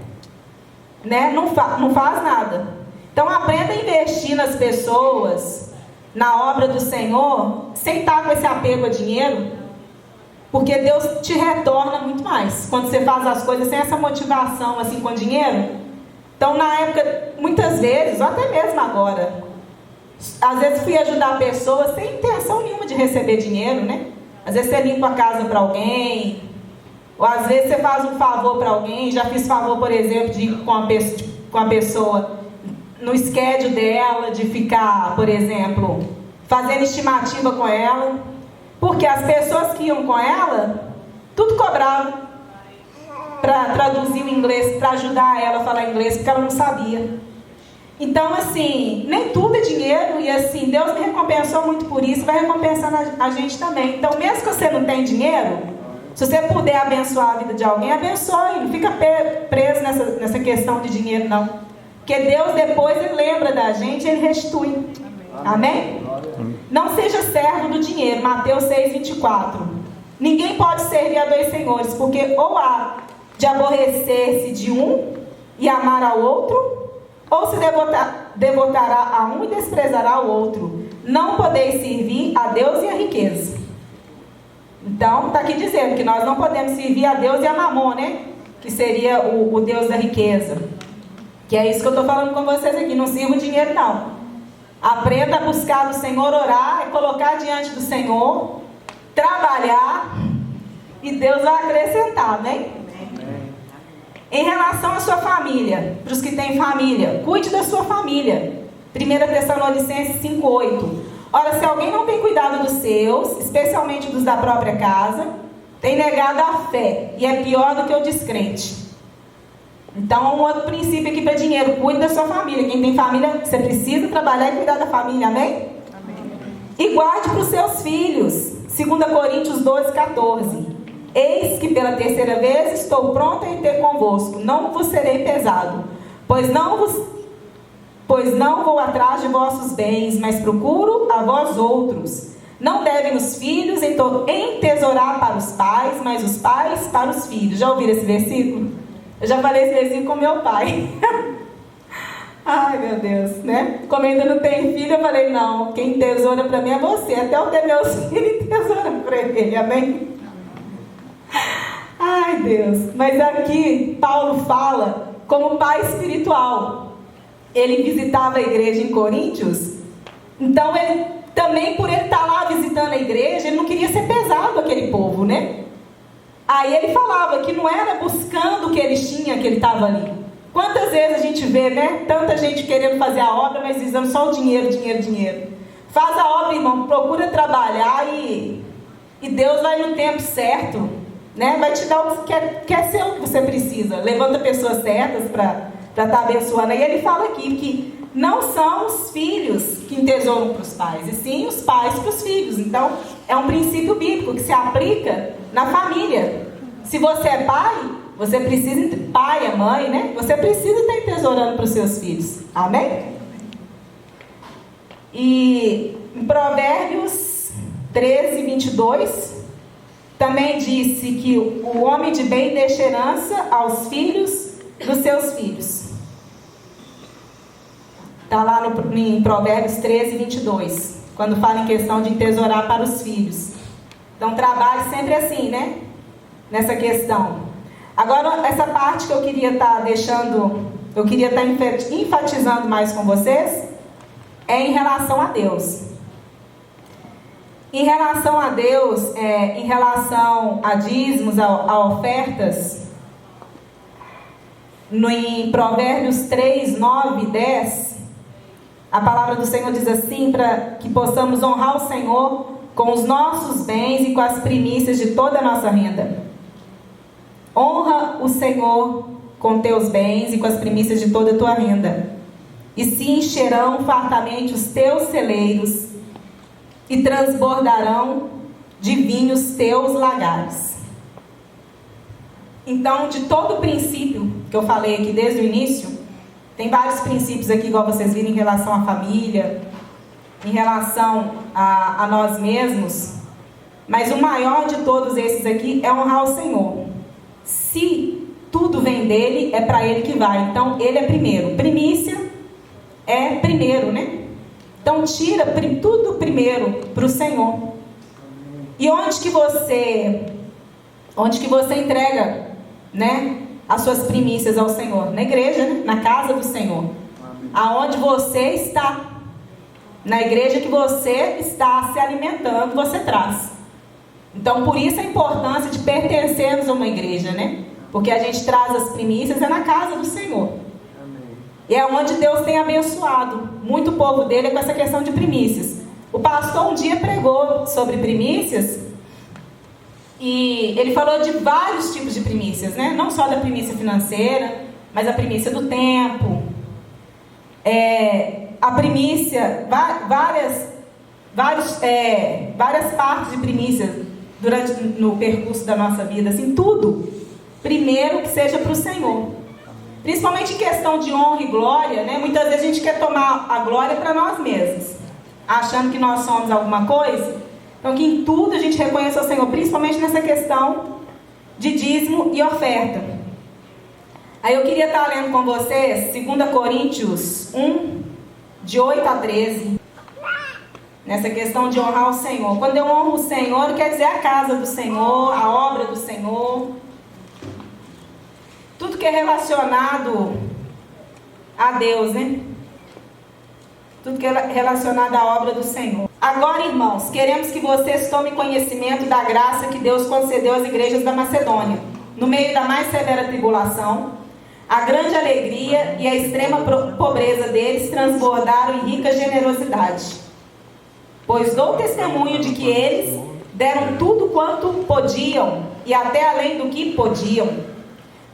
né? Não faz nada. Então aprenda a investir nas pessoas, na obra do Senhor, sem estar com esse apego a dinheiro. Porque Deus te retorna muito mais quando você faz as coisas sem essa motivação, assim, com dinheiro. Então, na época, muitas vezes, ou até mesmo agora, às vezes fui ajudar pessoas sem intenção nenhuma de receber dinheiro, né? Às vezes você limpa a casa para alguém, ou às vezes você faz um favor para alguém. Já fiz favor, por exemplo, de ir com a pessoa no schedule dela, de ficar, por exemplo, fazendo estimativa com ela. Porque as pessoas que iam com ela, tudo cobrava para traduzir o inglês, para ajudar ela a falar inglês, porque ela não sabia. Então, assim, nem tudo é dinheiro, e assim, Deus me recompensou muito por isso, vai recompensando a gente também. Então, mesmo que você não tenha dinheiro, se você puder abençoar a vida de alguém, abençoe, não fica preso nessa questão de dinheiro, não. Porque Deus depois, Ele lembra da gente, Ele restitui. Amém? Não seja servo do dinheiro. Mateus 6:24. Ninguém pode servir a dois senhores, porque ou há de aborrecer-se de um e amar ao outro, ou se devotará a um e desprezará o outro. Não podeis servir a Deus e a riqueza. Então, está aqui dizendo que nós não podemos servir a Deus e a Mamon, né? Que seria o Deus da riqueza. Que é isso que eu estou falando com vocês aqui. Não sirva o dinheiro, não. Aprenda a buscar do Senhor, orar e colocar diante do Senhor, trabalhar, e Deus vai acrescentar, né? Em relação à sua família, para os que têm família, cuide da sua família. 1 Tessalonicenses 5:8. Ora, se alguém não tem cuidado dos seus, especialmente dos da própria casa, tem negado a fé, e é pior do que o descrente. Então, um outro princípio aqui para dinheiro: cuide da sua família. Quem tem família, você precisa trabalhar e cuidar da família, amém? E guarde para os seus filhos. 2 Coríntios 12:14. Eis que pela terceira vez estou pronta a ir ter convosco, não vos serei pesado, pois não vou atrás de vossos bens, mas procuro a vós outros. Não devem os filhos entesourar para os pais, mas os pais para os filhos. Já ouviram esse versículo? Eu já falei esse versículo com meu pai. Ai, meu Deus, né? Como ainda não tem filho, eu falei, não, quem tesoura para mim é você. Até eu ter meus filhos, tesoura para ele, amém? Ai, Deus. Mas aqui, Paulo fala como pai espiritual. Ele visitava a igreja em Coríntios. Então, ele também, por ele estar lá visitando a igreja, ele não queria ser pesado aquele povo, né? Aí ele falava que não era buscando o que eles tinham que ele estava ali. Quantas vezes a gente vê, né? Tanta gente querendo fazer a obra, mas visando só o dinheiro, dinheiro, dinheiro. Faz a obra, irmão, procura trabalhar e Deus vai no tempo certo, né? Vai te dar o que quer ser o que você precisa. Levanta pessoas certas para estar abençoando. E ele fala aqui que não são os filhos que entesouram para os pais, e sim os pais para os filhos. Então, é um princípio bíblico que se aplica na família. Se você é pai, você precisa, pai, a mãe, né? Você precisa estar entesourando para os seus filhos. Amém? E em Provérbios 13, 22, também disse que o homem de bem deixa herança aos filhos dos seus filhos. Está lá em Provérbios 13, 22, quando fala em questão de entesourar para os filhos. Então, trabalhe sempre assim, né? Nessa questão. Agora, essa parte que eu queria estar enfatizando mais com vocês, é em relação a Deus. Em relação a Deus, em relação a dízimos, a ofertas, em Provérbios 3, 9 e 10, a palavra do Senhor diz assim, para que possamos honrar o Senhor com os nossos bens e com as primícias de toda a nossa renda. Honra o Senhor com teus bens e com as primícias de toda a tua renda, e se encherão fartamente os teus celeiros, e transbordarão de vinho os teus lagares. Então, de todo o princípio que eu falei aqui desde o início, tem vários princípios aqui, igual vocês viram, em relação à família, em relação a nós mesmos, mas o maior de todos esses aqui é honrar o Senhor. Se tudo vem dele, é para ele que vai. Então, ele é primeiro. Primícia é primeiro, né? Então, tira tudo primeiro para o Senhor. E onde que você entrega, né, as suas primícias ao Senhor? Na igreja, né? Na casa do Senhor. Aonde você está. Na igreja que você está se alimentando, você traz. Então, por isso a importância de pertencermos a uma igreja, né? Porque a gente traz as primícias na casa do Senhor. E é onde Deus tem abençoado muito o povo dele com essa questão de primícias. O pastor um dia pregou sobre primícias e ele falou de vários tipos de primícias, né? Não só da primícia financeira, mas a primícia do tempo, a primícia, várias partes de primícia no percurso da nossa vida, assim, tudo primeiro que seja para o Senhor. Principalmente em questão de honra e glória, né? Muitas vezes a gente quer tomar a glória para nós mesmos, achando que nós somos alguma coisa. Então, que em tudo a gente reconheça o Senhor, principalmente nessa questão de dízimo e oferta. Aí eu queria estar lendo com vocês 2 Coríntios 1, de 8 a 13. Nessa questão de honrar o Senhor. Quando eu honro o Senhor, quer dizer a casa do Senhor, a obra do Senhor. Tudo que é relacionado a Deus, né? Tudo que é relacionado à obra do Senhor. Agora, irmãos, queremos que vocês tomem conhecimento da graça que Deus concedeu às igrejas da Macedônia. No meio da mais severa tribulação, a grande alegria e a extrema pobreza deles transbordaram em rica generosidade. Pois dou testemunho de que eles deram tudo quanto podiam e até além do que podiam.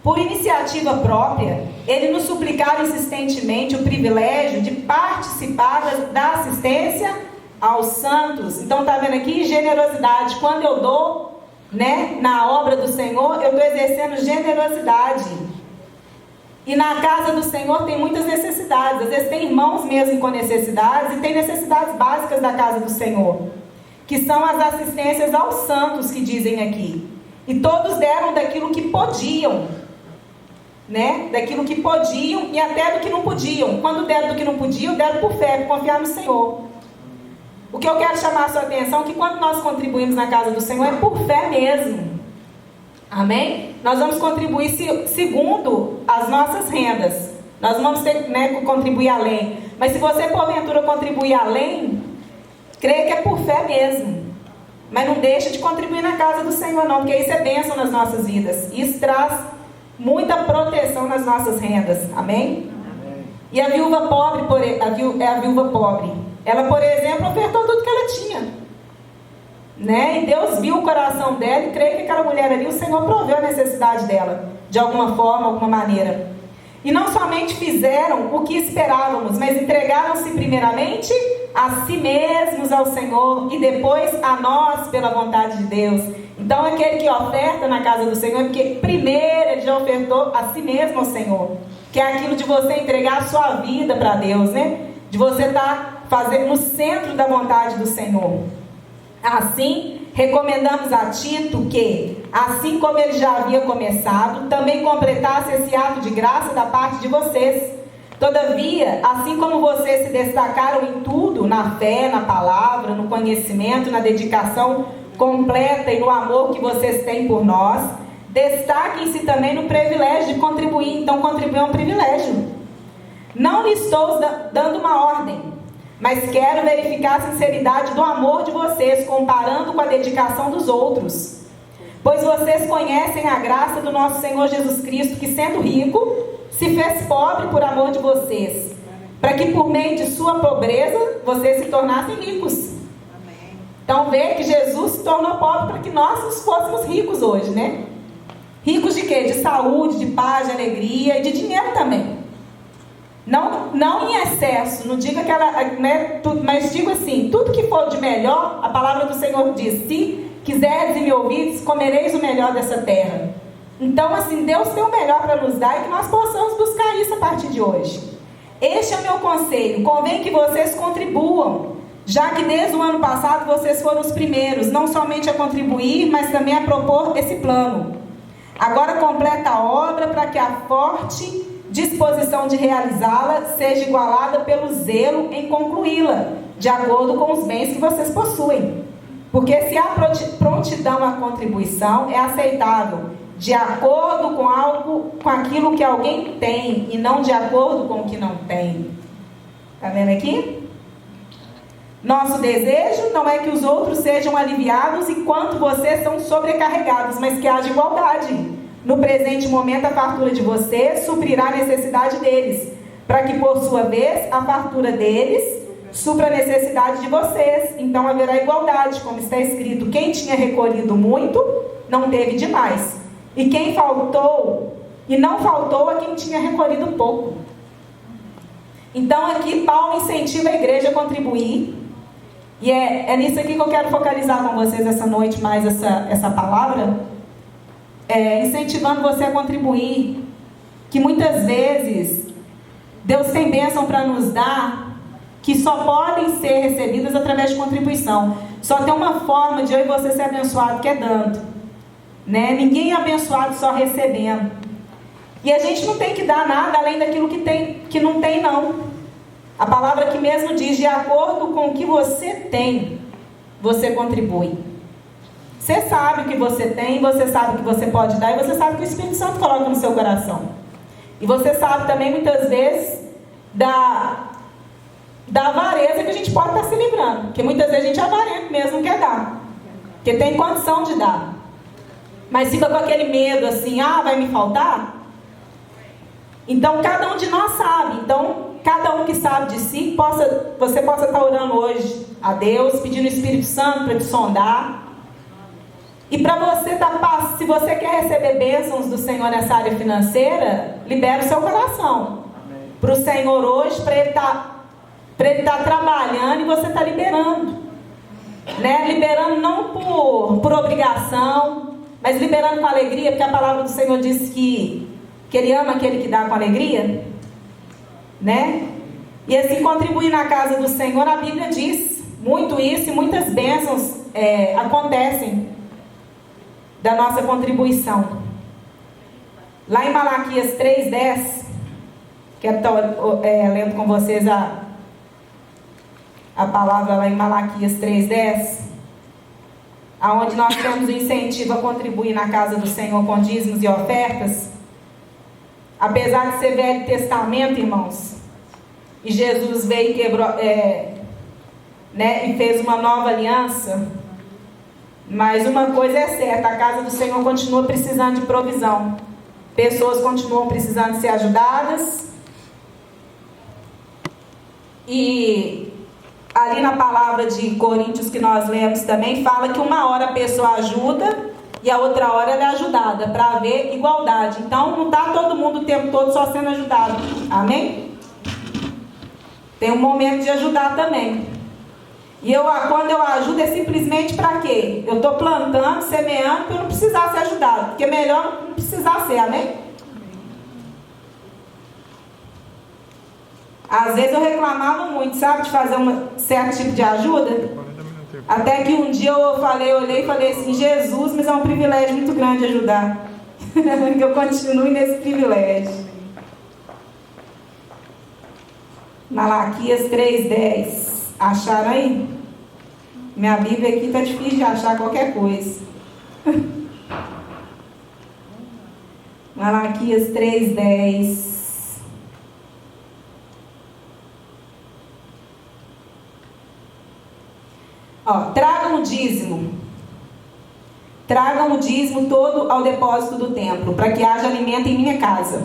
Por iniciativa própria, eles nos suplicaram insistentemente o privilégio de participar da assistência aos santos. Então, está vendo aqui? Generosidade. Quando eu dou, né, na obra do Senhor, eu estou exercendo generosidade. E na casa do Senhor tem muitas necessidades. Às vezes tem irmãos mesmo com necessidades, e tem necessidades básicas da casa do Senhor, que são as assistências aos santos que dizem aqui. E todos deram daquilo que podiam, né? Daquilo que podiam e até do que não podiam. Quando deram do que não podiam, deram por fé, por confiar no Senhor. O que eu quero chamar a sua atenção é que quando nós contribuímos na casa do Senhor, é por fé mesmo. Amém? Nós vamos contribuir segundo as nossas rendas. Nós não vamos ter, né, contribuir além. Mas se você porventura contribuir além, creia que é por fé mesmo. Mas não deixa de contribuir na casa do Senhor não, porque isso é bênção nas nossas vidas. Isso traz muita proteção nas nossas rendas. Amém? Amém. E a viúva pobre, a viúva pobre, Ela, por exemplo, ofertou tudo que ela tinha, né? E Deus viu o coração dela e creio que aquela mulher ali, o Senhor proveu a necessidade dela, de alguma forma, alguma maneira. E não somente fizeram o que esperávamos, mas entregaram-se primeiramente a si mesmos ao Senhor e depois a nós pela vontade de Deus. Então aquele que oferta na casa do Senhor, porque primeiro ele já ofertou a si mesmo ao Senhor, que é aquilo de você entregar a sua vida para Deus, né? De você estar fazendo no centro da vontade do Senhor. Assim, recomendamos a Tito que, assim como ele já havia começado, também completasse esse ato de graça da parte de vocês. Todavia, assim como vocês se destacaram em tudo, na fé, na palavra, no conhecimento, na dedicação completa e no amor que vocês têm por nós, destaquem-se também no privilégio de contribuir. Então, contribuir é um privilégio. Não lhe estou dando uma ordem, mas quero verificar a sinceridade do amor de vocês, comparando com a dedicação dos outros. Pois vocês conhecem a graça do nosso Senhor Jesus Cristo, que sendo rico, se fez pobre por amor de vocês, para que por meio de sua pobreza, vocês se tornassem ricos. Então vê que Jesus se tornou pobre para que nós nos fôssemos ricos hoje, né? Ricos de quê? De saúde, de paz, de alegria e de dinheiro também. Não em excesso, não diga que ela, né, mas digo assim, tudo que for de melhor, a palavra do Senhor diz, se quiserdes e me ouvirdes, comereis o melhor dessa terra. Então assim, Deus tem o melhor para nos dar e que nós possamos buscar isso a partir de hoje. Este é o meu conselho, convém que vocês contribuam, já que desde o ano passado vocês foram os primeiros, não somente a contribuir, mas também a propor esse plano. Agora completa a obra para que a forte disposição de realizá-la seja igualada pelo zelo em concluí-la, de acordo com os bens que vocês possuem. Porque se há prontidão à contribuição, é aceitável, de acordo com aquilo que alguém tem, e não de acordo com o que não tem. Está vendo aqui? Nosso desejo não é que os outros sejam aliviados enquanto vocês são sobrecarregados, mas que haja igualdade. No presente momento, a fartura de vocês suprirá a necessidade deles, para que, por sua vez, a fartura deles supra a necessidade de vocês. Então haverá igualdade, como está escrito: quem tinha recolhido muito, não teve demais. E quem faltou, e não faltou a quem tinha recolhido pouco. Então aqui Paulo incentiva a igreja a contribuir. E é nisso aqui que eu quero focalizar com vocês essa noite, mais essa palavra. Incentivando você a contribuir, que muitas vezes Deus tem bênção para nos dar, que só podem ser recebidas através de contribuição. Só tem uma forma de eu e você ser abençoado, que é dando, né? Ninguém é abençoado só recebendo. E a gente não tem que dar nada além daquilo que não tem, não. A palavra aqui mesmo diz: de acordo com o que você tem, você contribui. Você sabe o que você tem, você sabe o que você pode dar, e você sabe o que o Espírito Santo coloca no seu coração. E você sabe também, muitas vezes, da avareza que a gente pode estar se livrando. Porque muitas vezes a gente é avarento mesmo, não quer dar. Porque tem condição de dar. Mas fica com aquele medo assim: vai me faltar? Então, cada um de nós sabe. Então, cada um que sabe de si, você possa estar orando hoje a Deus, pedindo o Espírito Santo para te sondar. E para você se você quer receber bênçãos do Senhor nessa área financeira, libera o seu coração para o Senhor hoje, para Ele estar trabalhando, e você está liberando, né? Liberando não por obrigação, mas liberando com alegria, porque a palavra do Senhor diz que Ele ama aquele que dá com alegria, né? E assim, contribuir na casa do Senhor, a Bíblia diz muito isso, e muitas bênçãos acontecem da nossa contribuição. Lá em Malaquias 3:10, quero estar lendo com vocês a palavra lá em Malaquias 3:10, aonde nós temos o incentivo a contribuir na casa do Senhor com dízimos e ofertas. Apesar de ser Velho Testamento, irmãos, e Jesus veio e quebrou, e fez uma nova aliança. Mas uma coisa é certa: a casa do Senhor continua precisando de provisão. Pessoas continuam precisando de ser ajudadas. E ali na palavra de Coríntios que nós lemos também, fala que uma hora a pessoa ajuda e a outra hora ela é ajudada, para haver igualdade. Então não está todo mundo o tempo todo só sendo ajudado. Amém? Tem um momento de ajudar também. E quando eu ajudo é simplesmente para quê? Eu estou plantando, semeando para eu não precisar ser ajudado. Porque é melhor não precisar ser, amém? Às vezes eu reclamava muito, sabe, de fazer um certo tipo de ajuda. Até que um dia eu olhei e falei assim, Jesus, mas é um privilégio muito grande ajudar. Que eu continue nesse privilégio. Malaquias 3:10. Acharam aí? Minha Bíblia aqui está difícil de achar qualquer coisa. Malaquias 3:10. Tragam o dízimo todo ao depósito do templo, para que haja alimento em minha casa.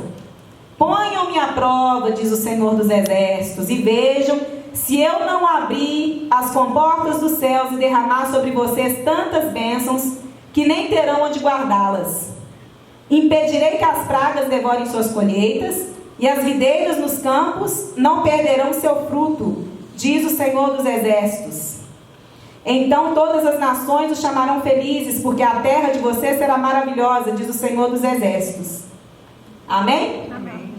Ponham-me à prova, diz o Senhor dos Exércitos, e vejam se eu não abrir as comportas dos céus e derramar sobre vocês tantas bênçãos que nem terão onde guardá-las. Impedirei que as pragas devorem suas colheitas, e as videiras nos campos não perderão seu fruto, diz o Senhor dos Exércitos. Então todas as nações os chamarão felizes, porque a terra de vocês será maravilhosa, diz o Senhor dos Exércitos. Amém? Amém.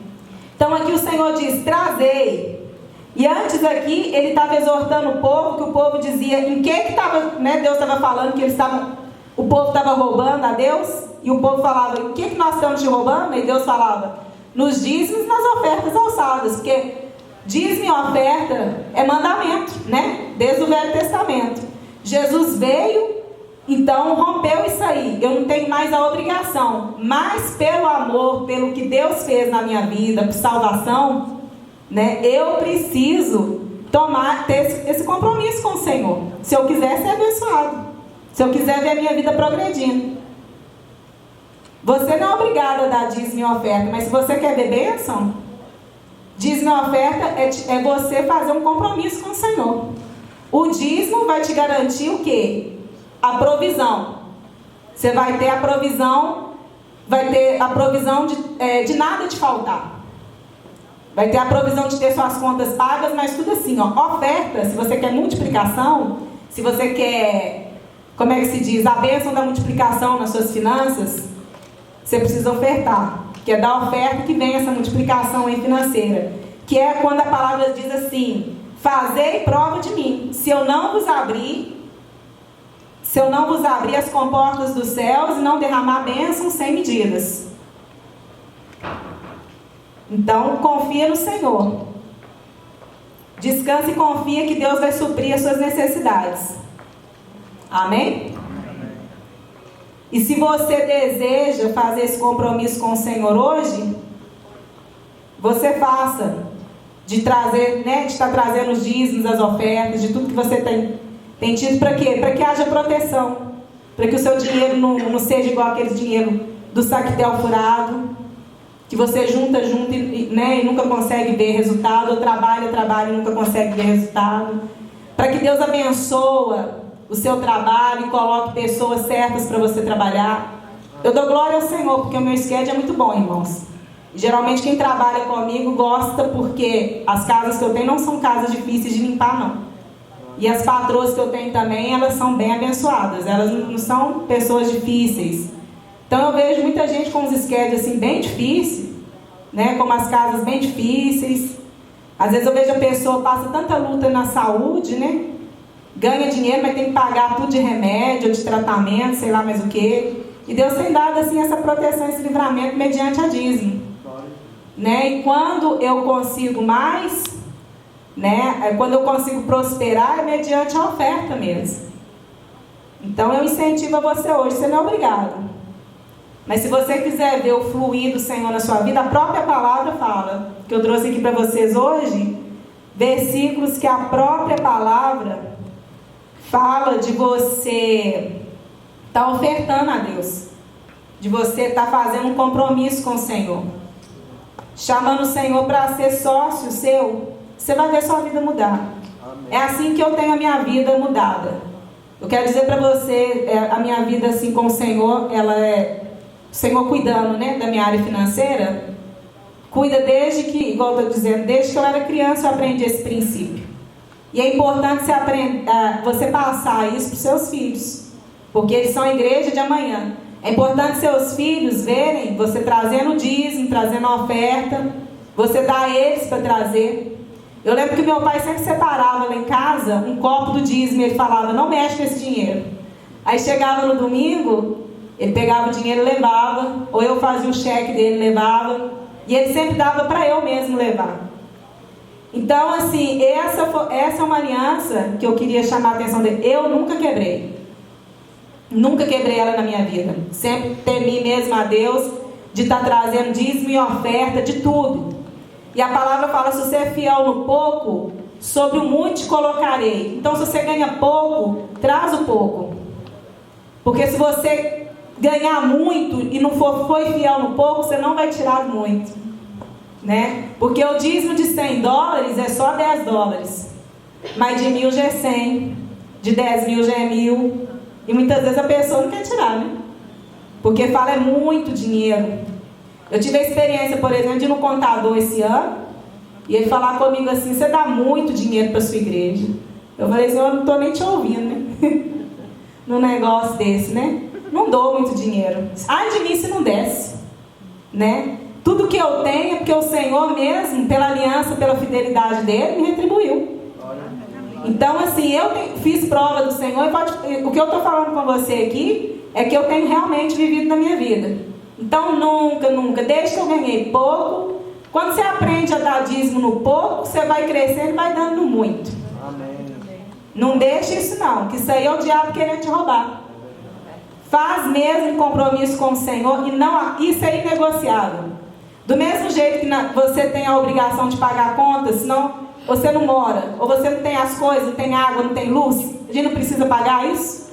Então aqui o Senhor diz, trazei. E antes aqui ele estava exortando o povo, que o povo dizia, em que estava, né, Deus estava falando que o povo estava roubando a Deus, e o povo falava, em que nós estamos te roubando? E Deus falava, nos dízimos, nas ofertas alçadas, porque dízimo e oferta é mandamento, né? Desde o Velho Testamento. Jesus veio, então rompeu isso aí. Eu não tenho mais a obrigação, mas pelo amor, pelo que Deus fez na minha vida, por salvação, né? Eu preciso ter esse compromisso com o Senhor. Se eu quiser ser abençoado, se eu quiser ver a minha vida progredindo. Você não é obrigado a dar dízimo e oferta, mas se você quer ver bênção, dízimo e oferta é você fazer um compromisso com o Senhor. O dízimo vai te garantir o quê? A provisão. Você vai ter a provisão de nada te faltar. Vai ter a provisão de ter suas contas pagas, mas tudo assim, ó. Oferta, se você quer multiplicação, se você quer, como é que se diz, a bênção da multiplicação nas suas finanças, você precisa ofertar. Que é da oferta que vem essa multiplicação aí financeira. Que é quando a palavra diz assim, fazei prova de mim. Se eu não vos abrir as comportas dos céus e não derramar bênçãos sem medidas. Então, confia no Senhor. Descansa e confia que Deus vai suprir as suas necessidades. Amém? E se você deseja fazer esse compromisso com o Senhor hoje, você faça. De trazer, né, de estar trazendo os dízimos, as ofertas, de tudo que você tem tido, para quê? Para que haja proteção, para que o seu dinheiro não seja igual aquele dinheiro do saquetel furado, que você junta e nunca consegue ver resultado, ou trabalha e nunca consegue ver resultado, para que Deus abençoa o seu trabalho e coloque pessoas certas para você trabalhar. Eu dou glória ao Senhor, porque o meu schedule é muito bom, irmãos. Geralmente quem trabalha comigo gosta, porque as casas que eu tenho não são casas difíceis de limpar, não. E as patroas que eu tenho também, elas são bem abençoadas, elas não são pessoas difíceis. Então eu vejo muita gente com uns schedules assim bem difíceis, né, como as casas bem difíceis. Às vezes eu vejo a pessoa passa tanta luta na saúde, né, ganha dinheiro, mas tem que pagar tudo de remédio, de tratamento, sei lá mais o que. E Deus tem dado assim essa proteção, esse livramento mediante a dízimo. Né? E quando eu consigo mais, né? Quando eu consigo prosperar, é mediante a oferta mesmo. Então eu incentivo a você hoje, você não é obrigado. Mas se você quiser ver o fluir do Senhor na sua vida, a própria palavra fala, que eu trouxe aqui para vocês hoje, versículos que a própria palavra fala de você estar ofertando a Deus, de você estar fazendo um compromisso com o Senhor. Chamando o Senhor para ser sócio seu, você vai ver sua vida mudar. É assim que eu tenho a minha vida mudada. Eu quero dizer para você, a minha vida assim com o Senhor, ela é o Senhor cuidando, né, da minha área financeira. Cuida desde que, igual eu estou dizendo, desde que eu era criança eu aprendi esse princípio. E é importante você passar isso para os seus filhos, porque eles são a igreja de amanhã. É importante seus filhos verem você trazendo dízimo, trazendo oferta, você dá a eles para trazer. Eu lembro que meu pai sempre separava lá em casa um copo do dízimo e ele falava, não mexe com esse dinheiro. Aí chegava no domingo, ele pegava o dinheiro e levava, ou eu fazia o cheque dele e levava, e ele sempre dava para eu mesmo levar. Então, assim, essa é uma aliança que eu queria chamar a atenção dele. Eu nunca quebrei. Nunca quebrei ela na minha vida. Sempre temi mesmo a Deus de estar trazendo dízimo e oferta de tudo. E a palavra fala, se você é fiel no pouco, sobre o muito te colocarei. Então, se você ganha pouco, traz o pouco. Porque se você ganhar muito e não foi fiel no pouco, você não vai tirar muito, né? Porque o dízimo de $100 é só $10, mas de 1.000 já é 100, de 10.000 já é 1.000, e muitas vezes a pessoa não quer tirar, né? Porque fala é muito dinheiro. Eu tive a experiência, por exemplo, de ir no contador esse ano, e ele falar comigo assim, você dá muito dinheiro para sua igreja. Eu falei assim, eu não estou nem te ouvindo, né? Num negócio desse, né? Não dou muito dinheiro. Ai de mim se não desse, né? Tudo que eu tenho é porque o Senhor mesmo, pela aliança, pela fidelidade dele, me retribuiu. Então, assim, eu fiz prova do Senhor. O que eu estou falando com você aqui é que eu tenho realmente vivido na minha vida. Então, nunca, desde que eu ganhei pouco, quando você aprende a dar dízimo no pouco, você vai crescendo e vai dando no muito. Amém. Não deixe isso não, que isso aí é o diabo querendo te roubar. Faz mesmo em compromisso com o Senhor, e não, isso é inegociável. Do mesmo jeito que você tem a obrigação de pagar a conta, senão você não mora, ou você não tem as coisas, não tem água, não tem luz, a gente não precisa pagar isso?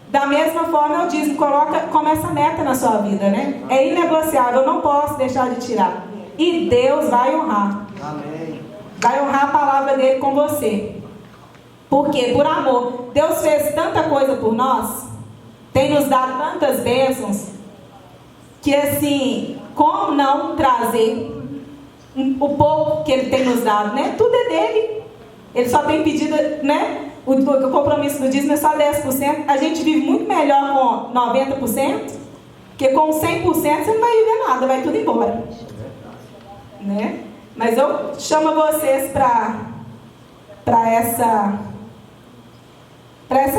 Da mesma forma, eu digo, coloca como essa meta na sua vida, né? É inegociável, eu não posso deixar de tirar. E Deus vai honrar. Amém. Vai honrar a palavra dele com você. Por quê? Por amor. Deus fez tanta coisa por nós, tem nos dado tantas bênçãos, que assim, como não trazer o pouco que ele tem nos dado, né? Tudo é dele. Ele só tem pedido, né? O compromisso do dízimo é só 10%. A gente vive muito melhor com 90%, porque com 100% você não vai viver nada, vai tudo embora, né? Mas eu chamo vocês para essa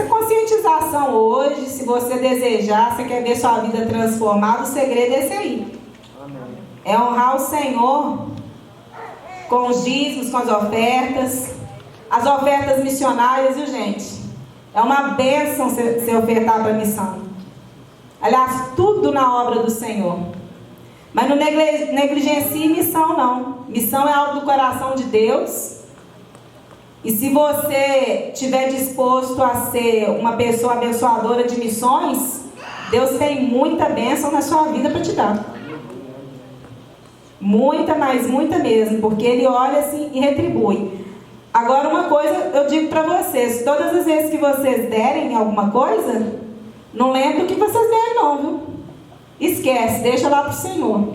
conscientização hoje. Se você desejar, você quer ver sua vida transformada, o segredo é esse aí. É honrar o Senhor com os dízimos, com as ofertas missionárias, viu, gente? É uma bênção se ofertar para a missão. Aliás, tudo na obra do Senhor. Mas não negligencie missão, não. Missão é algo do coração de Deus. E se você estiver disposto a ser uma pessoa abençoadora de missões, Deus tem muita bênção na sua vida para te dar. Muita, mas muita mesmo, porque Ele olha assim e retribui. Agora, uma coisa eu digo para vocês, todas as vezes que vocês derem alguma coisa, não lembre o que vocês deram não, viu? Esquece, deixa lá para o Senhor.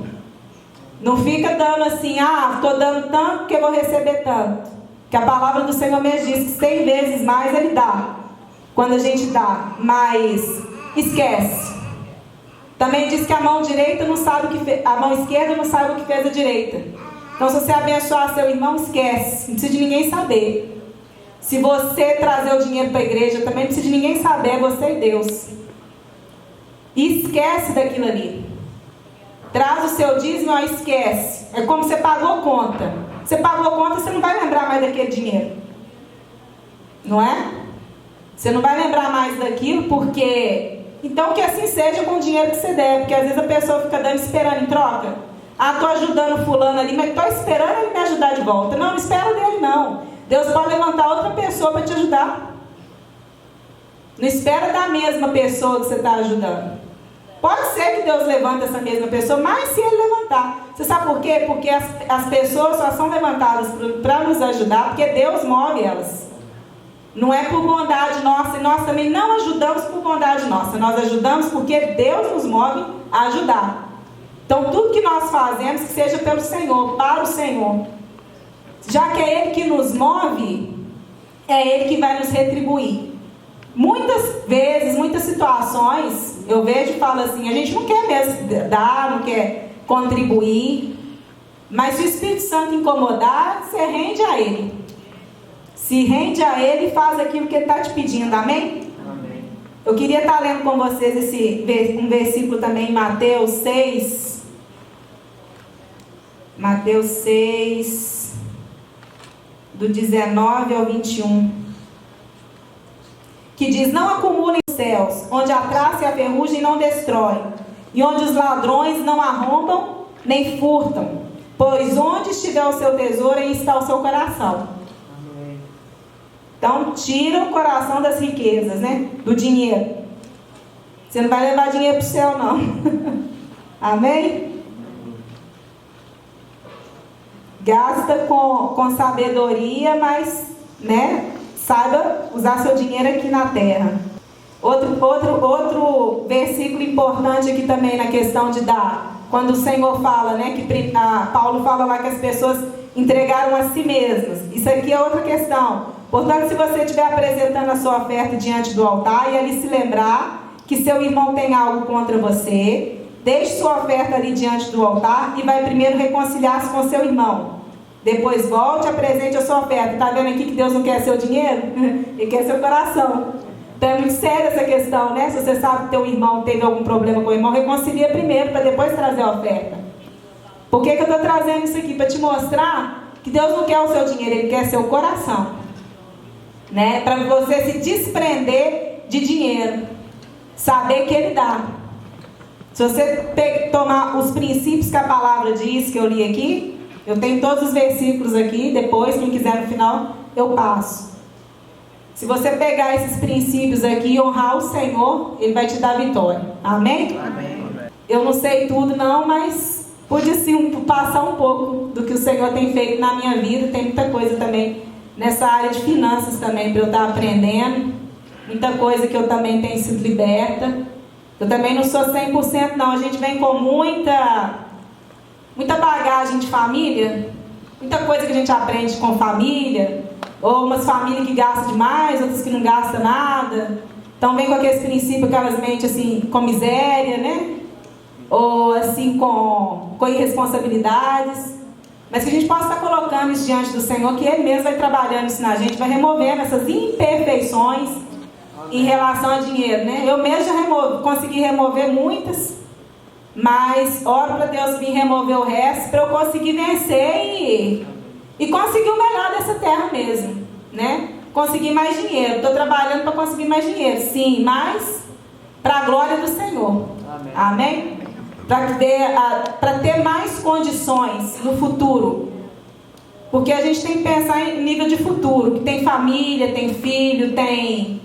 Não fica dando assim, estou dando tanto porque eu vou receber tanto. Que a palavra do Senhor mesmo diz que 100 vezes mais Ele dá, quando a gente dá, mas esquece. Também diz que a mão direita não sabe o que fez, a mão esquerda não sabe o que fez a direita. Então, se você abençoar seu irmão, esquece, não precisa de ninguém saber. Se você trazer o dinheiro para a igreja, também não precisa de ninguém saber, é você e Deus. E esquece daquilo ali. Traz o seu dízimo, esquece. É como você pagou conta. Você pagou conta, você não vai lembrar mais daquele dinheiro. Não é? Você não vai lembrar mais daquilo, porque... Então, que assim seja com o dinheiro que você der. Porque às vezes a pessoa fica dando, esperando em troca. Estou ajudando fulano ali, mas estou esperando ele me ajudar de volta. Não espera dele não. Deus pode levantar outra pessoa para te ajudar. Não espera da mesma pessoa que você está ajudando. Pode ser que Deus levante essa mesma pessoa, mas se Ele levantar, levantar. Você sabe por quê? Porque as pessoas só são levantadas para nos ajudar, porque Deus move elas. Não é por bondade nossa, e nós também não ajudamos por bondade nossa. Nós ajudamos porque Deus nos move a ajudar. Então, tudo que nós fazemos, que seja pelo Senhor, para o Senhor. Já que é Ele que nos move, é Ele que vai nos retribuir. Muitas vezes, muitas situações, eu vejo e falo assim, a gente não quer mesmo dar, não quer contribuir, mas se o Espírito Santo incomodar, você rende a Ele. Se rende a Ele e faz aquilo que Ele está te pedindo, amém? Amém. Eu queria estar lendo com vocês um versículo também em Mateus 6. Mateus 6, do 19 ao 21. Que diz: não acumulem os céus, onde a traça e a ferrugem não destrói, e onde os ladrões não arrombam nem furtam, pois onde estiver o seu tesouro, aí está o seu coração. Amém. Então, tira o coração das riquezas, né? Do dinheiro. Você não vai levar dinheiro para o céu, não. Amém? Gasta com sabedoria, mas, né? Saiba usar seu dinheiro aqui na terra. Outro versículo importante aqui também na questão de dar. Quando o Senhor fala, né? Paulo fala lá que as pessoas entregaram a si mesmas. Isso aqui é outra questão. Portanto, se você estiver apresentando a sua oferta diante do altar e ali se lembrar que seu irmão tem algo contra você, deixe sua oferta ali diante do altar e vai primeiro reconciliar-se com seu irmão. Depois volte e apresente a sua oferta. Está vendo aqui que Deus não quer seu dinheiro? Ele quer seu coração. Então é muito séria essa questão, né? Se você sabe que teu irmão teve algum problema com o irmão, reconcilia primeiro para depois trazer a oferta. Por que eu estou trazendo isso aqui? Para te mostrar que Deus não quer o seu dinheiro, Ele quer seu coração, né? Para você se desprender de dinheiro, saber que Ele dá. Se você tomar os princípios que a palavra diz, que eu li aqui, eu tenho todos os versículos aqui, depois, quem quiser no final, eu passo. Se você pegar esses princípios aqui e honrar o Senhor, Ele vai te dar vitória. Amém? Amém. Eu não sei tudo não, mas pude sim passar um pouco do que o Senhor tem feito na minha vida. Tem muita coisa também nessa área de finanças também para eu estar aprendendo. Muita coisa que eu também tenho sido liberta. Eu também não sou 100% não. A gente vem com muita bagagem de família. Muita coisa que a gente aprende com família. Ou umas famílias que gastam demais, outras que não gastam nada. Então vem com aqueles princípios, aquelas mentes assim, com miséria, né? Ou assim, com irresponsabilidades. Mas que a gente possa estar colocando isso diante do Senhor, que Ele mesmo vai trabalhando isso na gente, vai removendo essas imperfeições em relação a dinheiro, né? Eu mesmo já consegui remover muitas, mas oro para Deus vir remover o resto, para eu conseguir vencer e conseguir o melhor dessa terra mesmo, né? Conseguir mais dinheiro. Estou trabalhando para conseguir mais dinheiro, sim, mas para a glória do Senhor. Amém? Amém? Para ter mais condições no futuro. Porque a gente tem que pensar em nível de futuro, que tem família, tem filho, tem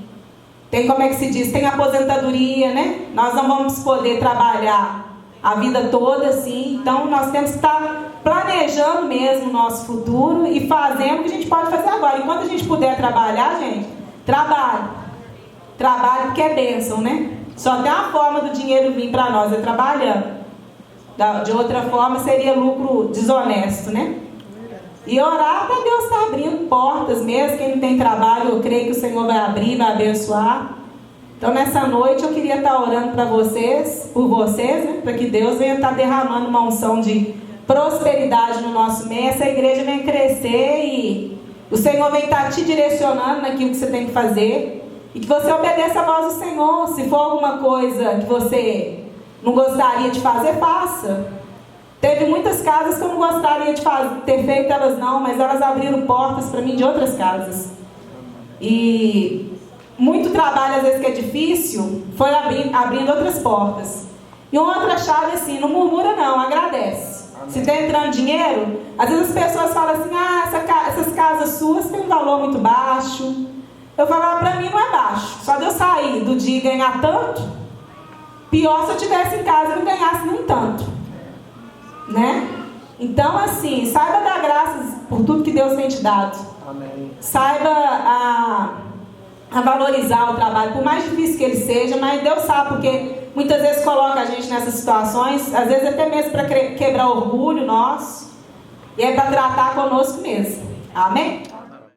como é que se diz? Tem aposentadoria, né? Nós não vamos poder trabalhar a vida toda assim, então nós temos que estar planejando mesmo o nosso futuro e fazendo o que a gente pode fazer agora. Enquanto a gente puder trabalhar, gente, trabalhe porque é bênção, né? Só tem uma forma do dinheiro vir para nós, é trabalhando. De outra forma seria lucro desonesto, né? E orar para Deus estar abrindo portas mesmo. Quem não tem trabalho, eu creio que o Senhor vai abrir, vai abençoar. Então nessa noite eu queria estar orando para vocês, por vocês, né? Para que Deus venha estar derramando uma unção de prosperidade no nosso meio. Essa igreja venha crescer e o Senhor vem estar te direcionando naquilo que você tem que fazer. E que você obedeça a voz do Senhor. Se for alguma coisa que você não gostaria de fazer, faça. Teve muitas casas que eu não gostaria de ter feito elas não, mas elas abriram portas para mim de outras casas. E muito trabalho, às vezes, que é difícil, foi abrindo outras portas. E uma outra chave assim, não murmura não, agradece. Amém. Se está entrando dinheiro, às vezes as pessoas falam assim, essas casas suas têm um valor muito baixo. Eu falo, para mim não é baixo. Só de eu sair do dia e ganhar tanto, pior se eu estivesse em casa e não ganhasse nem tanto. né? Então, assim, saiba dar graças por tudo que Deus tem te dado. Amém. Saiba a valorizar o trabalho, por mais difícil que ele seja, mas Deus sabe, porque muitas vezes coloca a gente nessas situações, às vezes até mesmo para quebrar orgulho nosso, e é para tratar conosco mesmo. Amém?